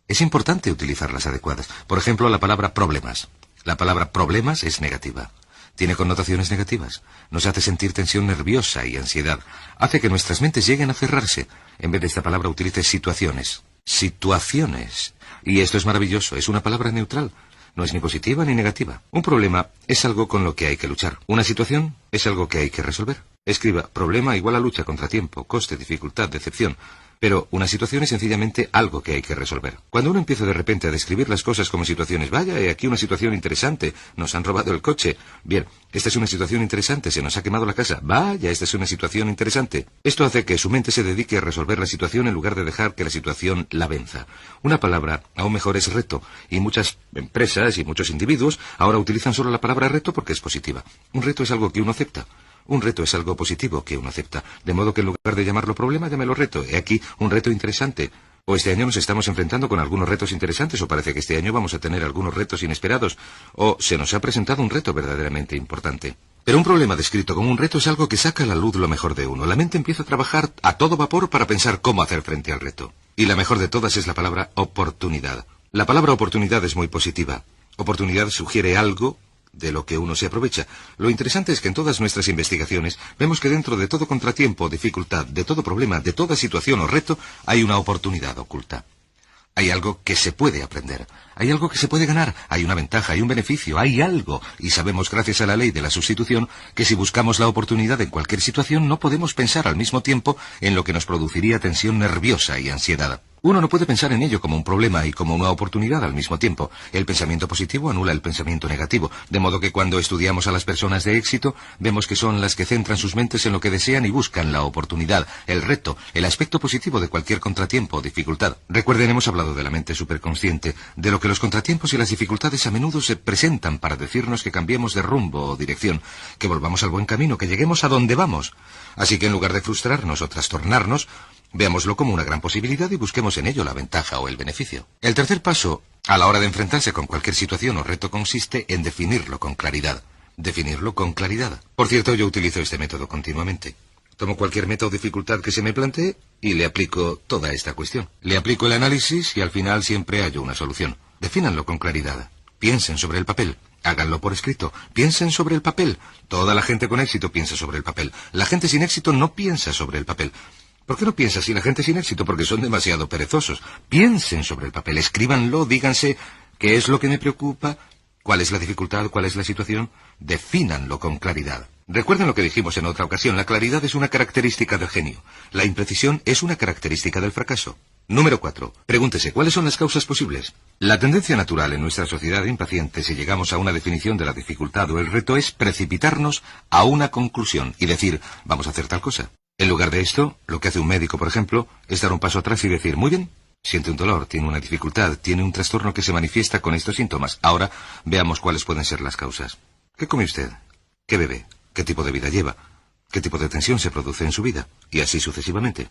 Es importante utilizar las adecuadas. Por ejemplo, la palabra problemas. La palabra problemas es negativa. Tiene connotaciones negativas. Nos hace sentir tensión nerviosa y ansiedad. Hace que nuestras mentes lleguen a cerrarse. En vez de esta palabra utilice situaciones. Situaciones. Y esto es maravilloso. Es una palabra neutral. No es ni positiva ni negativa. Un problema es algo con lo que hay que luchar. Una situación es algo que hay que resolver. Escriba, problema igual a lucha, contratiempo, coste, dificultad, decepción. Pero una situación es sencillamente algo que hay que resolver. Cuando uno empieza de repente a describir las cosas como situaciones, vaya, he aquí una situación interesante, nos han robado el coche. Bien, esta es una situación interesante, se nos ha quemado la casa. Vaya, esta es una situación interesante. Esto hace que su mente se dedique a resolver la situación en lugar de dejar que la situación la venza. Una palabra, aún mejor, es reto. Y muchas empresas y muchos individuos ahora utilizan solo la palabra reto porque es positiva. Un reto es algo que uno acepta. Un reto es algo positivo que uno acepta, de modo que en lugar de llamarlo problema, llámelo reto. He aquí un reto interesante. O este año nos estamos enfrentando con algunos retos interesantes, o parece que este año vamos a tener algunos retos inesperados, o se nos ha presentado un reto verdaderamente importante. Pero un problema descrito como un reto es algo que saca a la luz lo mejor de uno. La mente empieza a trabajar a todo vapor para pensar cómo hacer frente al reto. Y la mejor de todas es la palabra oportunidad. La palabra oportunidad es muy positiva. Oportunidad sugiere algo de lo que uno se aprovecha. Lo interesante es que en todas nuestras investigaciones vemos que dentro de todo contratiempo, dificultad, de todo problema, de toda situación o reto, hay una oportunidad oculta. Hay algo que se puede aprender, hay algo que se puede ganar, hay una ventaja, hay un beneficio, hay algo. Y sabemos, gracias a la ley de la sustitución, que si buscamos la oportunidad en cualquier situación, no podemos pensar al mismo tiempo en lo que nos produciría tensión nerviosa y ansiedad. Uno no puede pensar en ello como un problema y como una oportunidad al mismo tiempo. El pensamiento positivo anula el pensamiento negativo, de modo que cuando estudiamos a las personas de éxito, vemos que son las que centran sus mentes en lo que desean y buscan la oportunidad, el reto, el aspecto positivo de cualquier contratiempo o dificultad. Recuerden, hemos hablado de la mente superconsciente, de lo que los contratiempos y las dificultades a menudo se presentan para decirnos que cambiemos de rumbo o dirección, que volvamos al buen camino, que lleguemos a donde vamos. Así que en lugar de frustrarnos o trastornarnos, veámoslo como una gran posibilidad y busquemos en ello la ventaja o el beneficio. El tercer paso, a la hora de enfrentarse con cualquier situación o reto, consiste en definirlo con claridad. Definirlo con claridad. Por cierto, yo utilizo este método continuamente. Tomo cualquier meta o dificultad que se me plantee y le aplico toda esta cuestión. Le aplico el análisis y al final siempre hallo una solución. Defínanlo con claridad. Piensen sobre el papel. Háganlo por escrito. Piensen sobre el papel. Toda la gente con éxito piensa sobre el papel. La gente sin éxito no piensa sobre el papel. ¿Por qué no piensa así la gente sin éxito? Porque son demasiado perezosos. Piensen sobre el papel, escríbanlo, díganse qué es lo que me preocupa, cuál es la dificultad, cuál es la situación. Defínanlo con claridad. Recuerden lo que dijimos en otra ocasión, la claridad es una característica del genio. La imprecisión es una característica del fracaso. Número 4. Pregúntese, ¿cuáles son las causas posibles? La tendencia natural en nuestra sociedad impaciente, si llegamos a una definición de la dificultad o el reto, es precipitarnos a una conclusión y decir, vamos a hacer tal cosa. En lugar de esto, lo que hace un médico, por ejemplo, es dar un paso atrás y decir, muy bien, siente un dolor, tiene una dificultad, tiene un trastorno que se manifiesta con estos síntomas. Ahora, veamos cuáles pueden ser las causas. ¿Qué come usted? ¿Qué bebe? ¿Qué tipo de vida lleva? ¿Qué tipo de tensión se produce en su vida? Y así sucesivamente.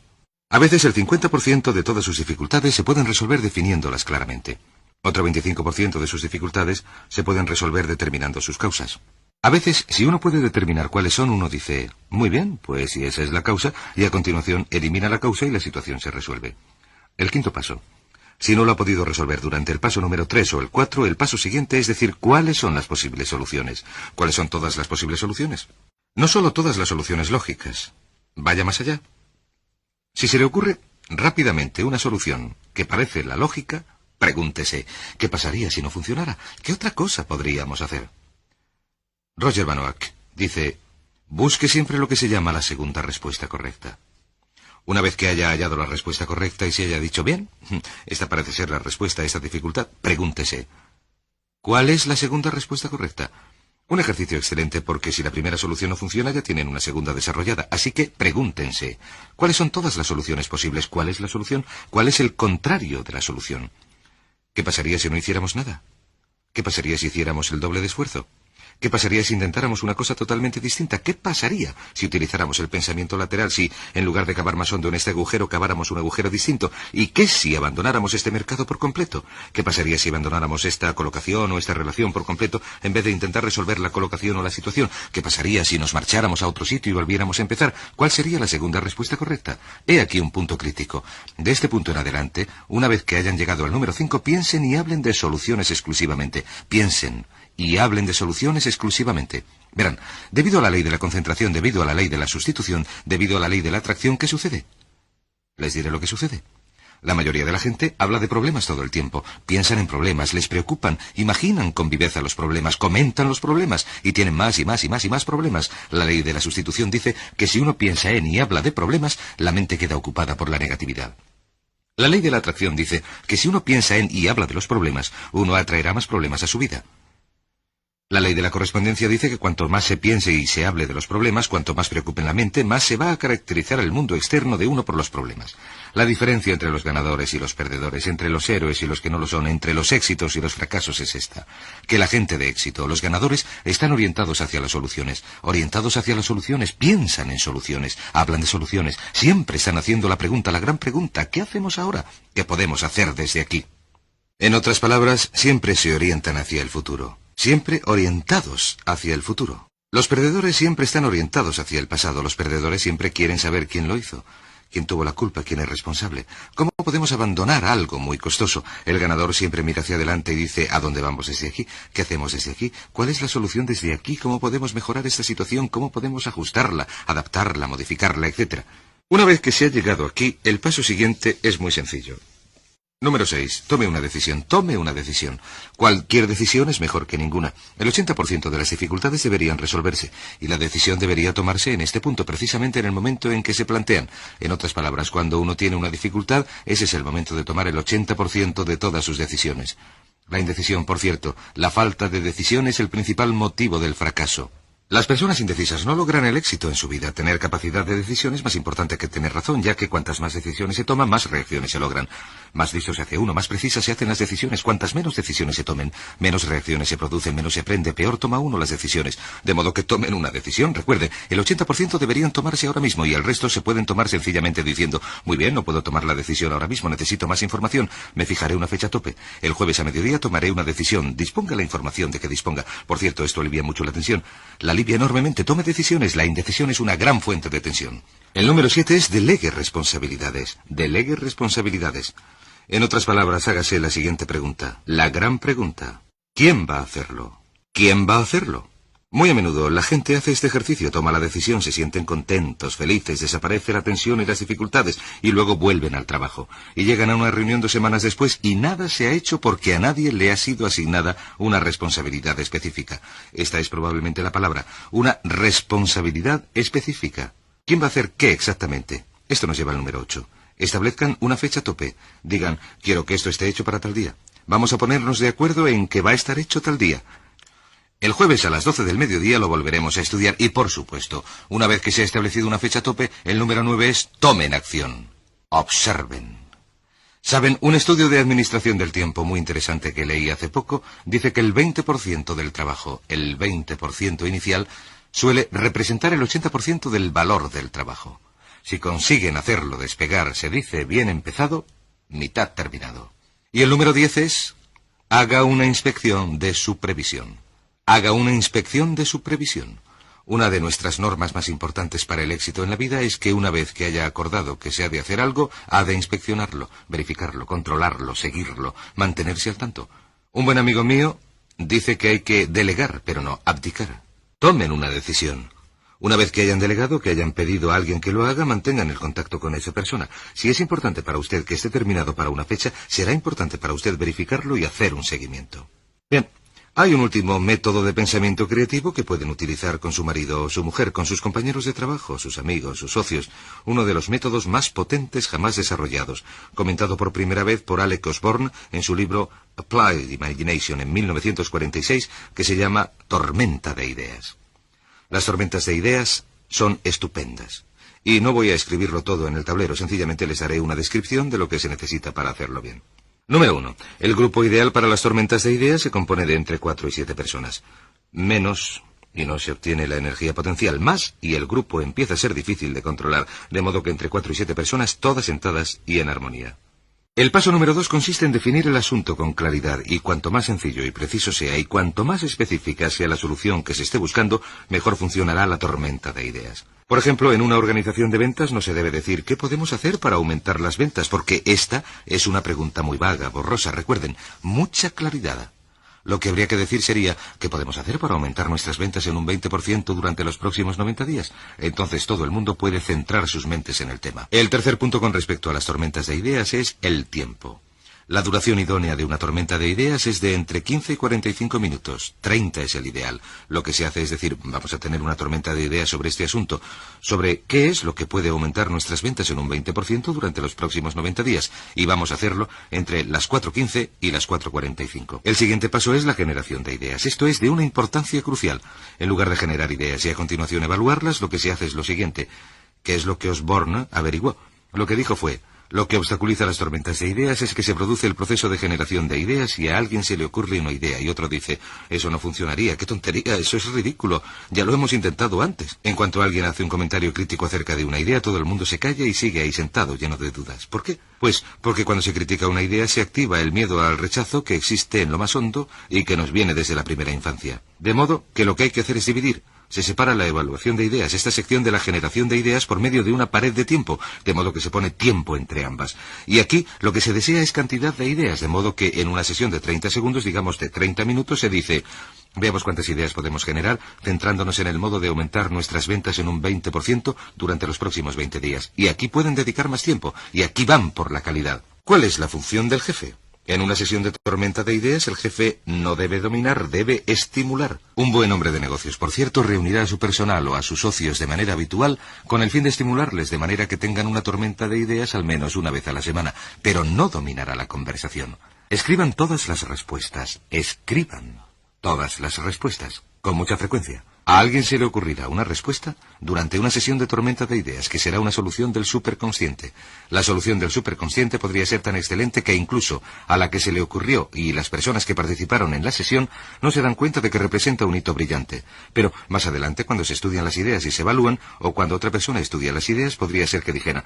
A veces el 50% de todas sus dificultades se pueden resolver definiéndolas claramente. Otro 25% de sus dificultades se pueden resolver determinando sus causas. A veces, si uno puede determinar cuáles son, uno dice, muy bien, pues si esa es la causa, y a continuación elimina la causa y la situación se resuelve. El quinto paso. Si no lo ha podido resolver durante el paso número 3 o el 4, el paso siguiente es decir cuáles son las posibles soluciones. ¿Cuáles son todas las posibles soluciones? No solo todas las soluciones lógicas. Vaya más allá. Si se le ocurre rápidamente una solución que parece la lógica, pregúntese, ¿qué pasaría si no funcionara? ¿Qué otra cosa podríamos hacer? Roger Banoak dice, busque siempre lo que se llama la segunda respuesta correcta. Una vez que haya hallado la respuesta correcta y se haya dicho, bien, esta parece ser la respuesta a esta dificultad, pregúntese, ¿cuál es la segunda respuesta correcta? Un ejercicio excelente porque si la primera solución no funciona ya tienen una segunda desarrollada. Así que pregúntense, ¿cuáles son todas las soluciones posibles? ¿Cuál es la solución? ¿Cuál es el contrario de la solución? ¿Qué pasaría si no hiciéramos nada? ¿Qué pasaría si hiciéramos el doble de esfuerzo? ¿Qué pasaría si intentáramos una cosa totalmente distinta? ¿Qué pasaría si utilizáramos el pensamiento lateral, si en lugar de cavar más hondo en este agujero, caváramos un agujero distinto? ¿Y qué si abandonáramos este mercado por completo? ¿Qué pasaría si abandonáramos esta colocación o esta relación por completo en vez de intentar resolver la colocación o la situación? ¿Qué pasaría si nos marcháramos a otro sitio y volviéramos a empezar? ¿Cuál sería la segunda respuesta correcta? He aquí un punto crítico. De este punto en adelante, una vez que hayan llegado al número 5, piensen y hablen de soluciones exclusivamente. Piensen y hablen de soluciones exclusivamente. Verán, debido a la ley de la concentración, debido a la ley de la sustitución, debido a la ley de la atracción, ¿qué sucede? Les diré lo que sucede. La mayoría de la gente habla de problemas todo el tiempo. Piensan en problemas, les preocupan, imaginan con viveza los problemas, comentan los problemas y tienen más y más y más y más problemas. La ley de la sustitución dice que si uno piensa en y habla de problemas, la mente queda ocupada por la negatividad. La ley de la atracción dice que si uno piensa en y habla de los problemas, uno atraerá más problemas a su vida. La ley de la correspondencia dice que cuanto más se piense y se hable de los problemas, cuanto más preocupe en la mente, más se va a caracterizar el mundo externo de uno por los problemas. La diferencia entre los ganadores y los perdedores, entre los héroes y los que no lo son, entre los éxitos y los fracasos es esta: que la gente de éxito, los ganadores, están orientados hacia las soluciones. Orientados hacia las soluciones, piensan en soluciones, hablan de soluciones, siempre están haciendo la pregunta, la gran pregunta: ¿qué hacemos ahora? ¿Qué podemos hacer desde aquí? En otras palabras, siempre se orientan hacia el futuro. Siempre orientados hacia el futuro. Los perdedores siempre están orientados hacia el pasado. Los perdedores siempre quieren saber quién lo hizo, quién tuvo la culpa, quién es responsable. ¿Cómo podemos abandonar algo muy costoso? El ganador siempre mira hacia adelante y dice, ¿a dónde vamos desde aquí? ¿Qué hacemos desde aquí? ¿Cuál es la solución desde aquí? ¿Cómo podemos mejorar esta situación? ¿Cómo podemos ajustarla, adaptarla, modificarla, etcétera? Una vez que se ha llegado aquí, el paso siguiente es muy sencillo. Número 6. Tome una decisión. Tome una decisión. Cualquier decisión es mejor que ninguna. El 80% de las dificultades deberían resolverse, y la decisión debería tomarse en este punto, precisamente en el momento en que se plantean. En otras palabras, cuando uno tiene una dificultad, ese es el momento de tomar el 80% de todas sus decisiones. La indecisión, por cierto, la falta de decisión es el principal motivo del fracaso. Las personas indecisas no logran el éxito en su vida. Tener capacidad de decisión es más importante que tener razón, ya que cuantas más decisiones se toman, más reacciones se logran. Más listo se hace uno, más precisas se hacen las decisiones. Cuantas menos decisiones se tomen, menos reacciones se producen, menos se aprende, peor toma uno las decisiones. De modo que tomen una decisión. Recuerde, el 80% deberían tomarse ahora mismo y el resto se pueden tomar sencillamente diciendo, muy bien, no puedo tomar la decisión ahora mismo, necesito más información, me fijaré una fecha tope. El jueves a mediodía tomaré una decisión. Disponga la información de que disponga. Por cierto, esto alivia mucho la tensión. La alivia enormemente. Tome decisiones. La indecisión es una gran fuente de tensión. El número 7 es delegue responsabilidades. Delegue responsabilidades. En otras palabras, hágase la siguiente pregunta. La gran pregunta. ¿Quién va a hacerlo? ¿Quién va a hacerlo? Muy a menudo la gente hace este ejercicio, toma la decisión, se sienten contentos, felices, desaparece la tensión y las dificultades, y luego vuelven al trabajo. Y llegan a una reunión 2 semanas después y nada se ha hecho porque a nadie le ha sido asignada una responsabilidad específica. Esta es probablemente la palabra, una responsabilidad específica. ¿Quién va a hacer qué exactamente? Esto nos lleva al número 8. Establezcan una fecha tope. Digan, quiero que esto esté hecho para tal día. Vamos a ponernos de acuerdo en que va a estar hecho tal día. El jueves a las 12 del mediodía lo volveremos a estudiar y, por supuesto, una vez que se ha establecido una fecha tope, el número 9 es tomen acción. Observen. Saben, un estudio de administración del tiempo muy interesante que leí hace poco dice que el 20% del trabajo, el 20% inicial, suele representar el 80% del valor del trabajo. Si consiguen hacerlo despegar, se dice bien empezado, mitad terminado. Y el número 10 es, haga una inspección de su previsión. Haga una inspección de su previsión. Una de nuestras normas más importantes para el éxito en la vida es que una vez que haya acordado que se ha de hacer algo, ha de inspeccionarlo, verificarlo, controlarlo, seguirlo, mantenerse al tanto. Un buen amigo mío dice que hay que delegar, pero no abdicar. Tomen una decisión. Una vez que hayan delegado, que hayan pedido a alguien que lo haga, mantengan el contacto con esa persona. Si es importante para usted que esté terminado para una fecha, será importante para usted verificarlo y hacer un seguimiento. Bien. Hay un último método de pensamiento creativo que pueden utilizar con su marido o su mujer, con sus compañeros de trabajo, sus amigos, sus socios. Uno de los métodos más potentes jamás desarrollados, comentado por primera vez por Alec Osborne en su libro Applied Imagination en 1946, que se llama Tormenta de Ideas. Las tormentas de ideas son estupendas. Y no voy a escribirlo todo en el tablero, sencillamente les daré una descripción de lo que se necesita para hacerlo bien. Número 1. El grupo ideal para las tormentas de ideas se compone de entre 4 y 7 personas. Menos, y no se obtiene la energía potencial. Más, y el grupo empieza a ser difícil de controlar, de modo que entre 4 y 7 personas, todas sentadas y en armonía. El paso número 2 consiste en definir el asunto con claridad, y cuanto más sencillo y preciso sea, y cuanto más específica sea la solución que se esté buscando, mejor funcionará la tormenta de ideas. Por ejemplo, en una organización de ventas no se debe decir ¿qué podemos hacer para aumentar las ventas? Porque esta es una pregunta muy vaga, borrosa. Recuerden, mucha claridad. Lo que habría que decir sería ¿qué podemos hacer para aumentar nuestras ventas en un 20% durante los próximos 90 días? Entonces todo el mundo puede centrar sus mentes en el tema. El tercer punto con respecto a las tormentas de ideas es el tiempo. La duración idónea de una tormenta de ideas es de entre 15 y 45 minutos. 30 es el ideal. Lo que se hace es decir, vamos a tener una tormenta de ideas sobre este asunto, sobre qué es lo que puede aumentar nuestras ventas en un 20% durante los próximos 90 días, y vamos a hacerlo entre las 4:15 y las 4:45. El siguiente paso es la generación de ideas. Esto es de una importancia crucial. En lugar de generar ideas y a continuación evaluarlas, lo que se hace es lo siguiente. ¿Qué es lo que Osborne averiguó? Lo que dijo fue: lo que obstaculiza las tormentas de ideas es que se produce el proceso de generación de ideas y a alguien se le ocurre una idea y otro dice, eso no funcionaría, qué tontería, eso es ridículo, ya lo hemos intentado antes. En cuanto alguien hace un comentario crítico acerca de una idea, todo el mundo se calla y sigue ahí sentado, lleno de dudas. ¿Por qué? Pues porque cuando se critica una idea se activa el miedo al rechazo que existe en lo más hondo y que nos viene desde la primera infancia. De modo que lo que hay que hacer es dividir. se separa la evaluación de ideas, esta sección de la generación de ideas, por medio de una pared de tiempo, de modo que se pone tiempo entre ambas. Y aquí lo que se desea es cantidad de ideas, de modo que en una sesión de 30 segundos, digamos de 30 minutos, se dice: veamos cuántas ideas podemos generar, centrándonos en el modo de aumentar nuestras ventas en un 20% durante los próximos 20 días. Y aquí pueden dedicar más tiempo, y aquí van por la calidad. ¿Cuál es la función del jefe? En una sesión de tormenta de ideas, el jefe no debe dominar, debe estimular. Un buen hombre de negocios, por cierto, reunirá a su personal o a sus socios de manera habitual con el fin de estimularles de manera que tengan una tormenta de ideas al menos una vez a la semana, pero no dominará la conversación. Escriban todas las respuestas. Escriban todas las respuestas, con mucha frecuencia. A alguien se le ocurrirá una respuesta durante una sesión de tormenta de ideas, que será una solución del superconsciente. La solución del superconsciente podría ser tan excelente que incluso a la que se le ocurrió y las personas que participaron en la sesión no se dan cuenta de que representa un hito brillante. Pero más adelante, cuando se estudian las ideas y se evalúan, o cuando otra persona estudia las ideas, podría ser que dijera: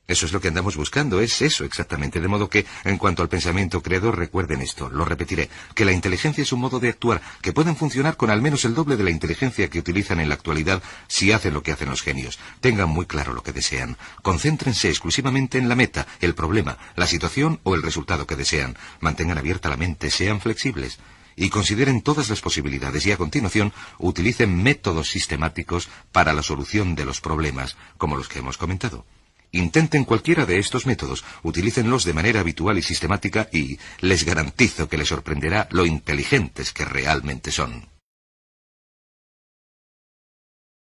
eso es lo que andamos buscando, es eso exactamente. De modo que, en cuanto al pensamiento creador, recuerden esto, lo repetiré, que la inteligencia es un modo de actuar que pueden funcionar con al menos el doble de la inteligencia que utilizan en la actualidad si hacen lo que hacen los genios. Tengan muy claro lo que desean. Concéntrense exclusivamente en la meta, el problema, la situación o el resultado que desean. Mantengan abierta la mente, sean flexibles. Y consideren todas las posibilidades y a continuación utilicen métodos sistemáticos para la solución de los problemas, como los que hemos comentado. Intenten cualquiera de estos métodos, utilícenlos de manera habitual y sistemática y les garantizo que les sorprenderá lo inteligentes que realmente son.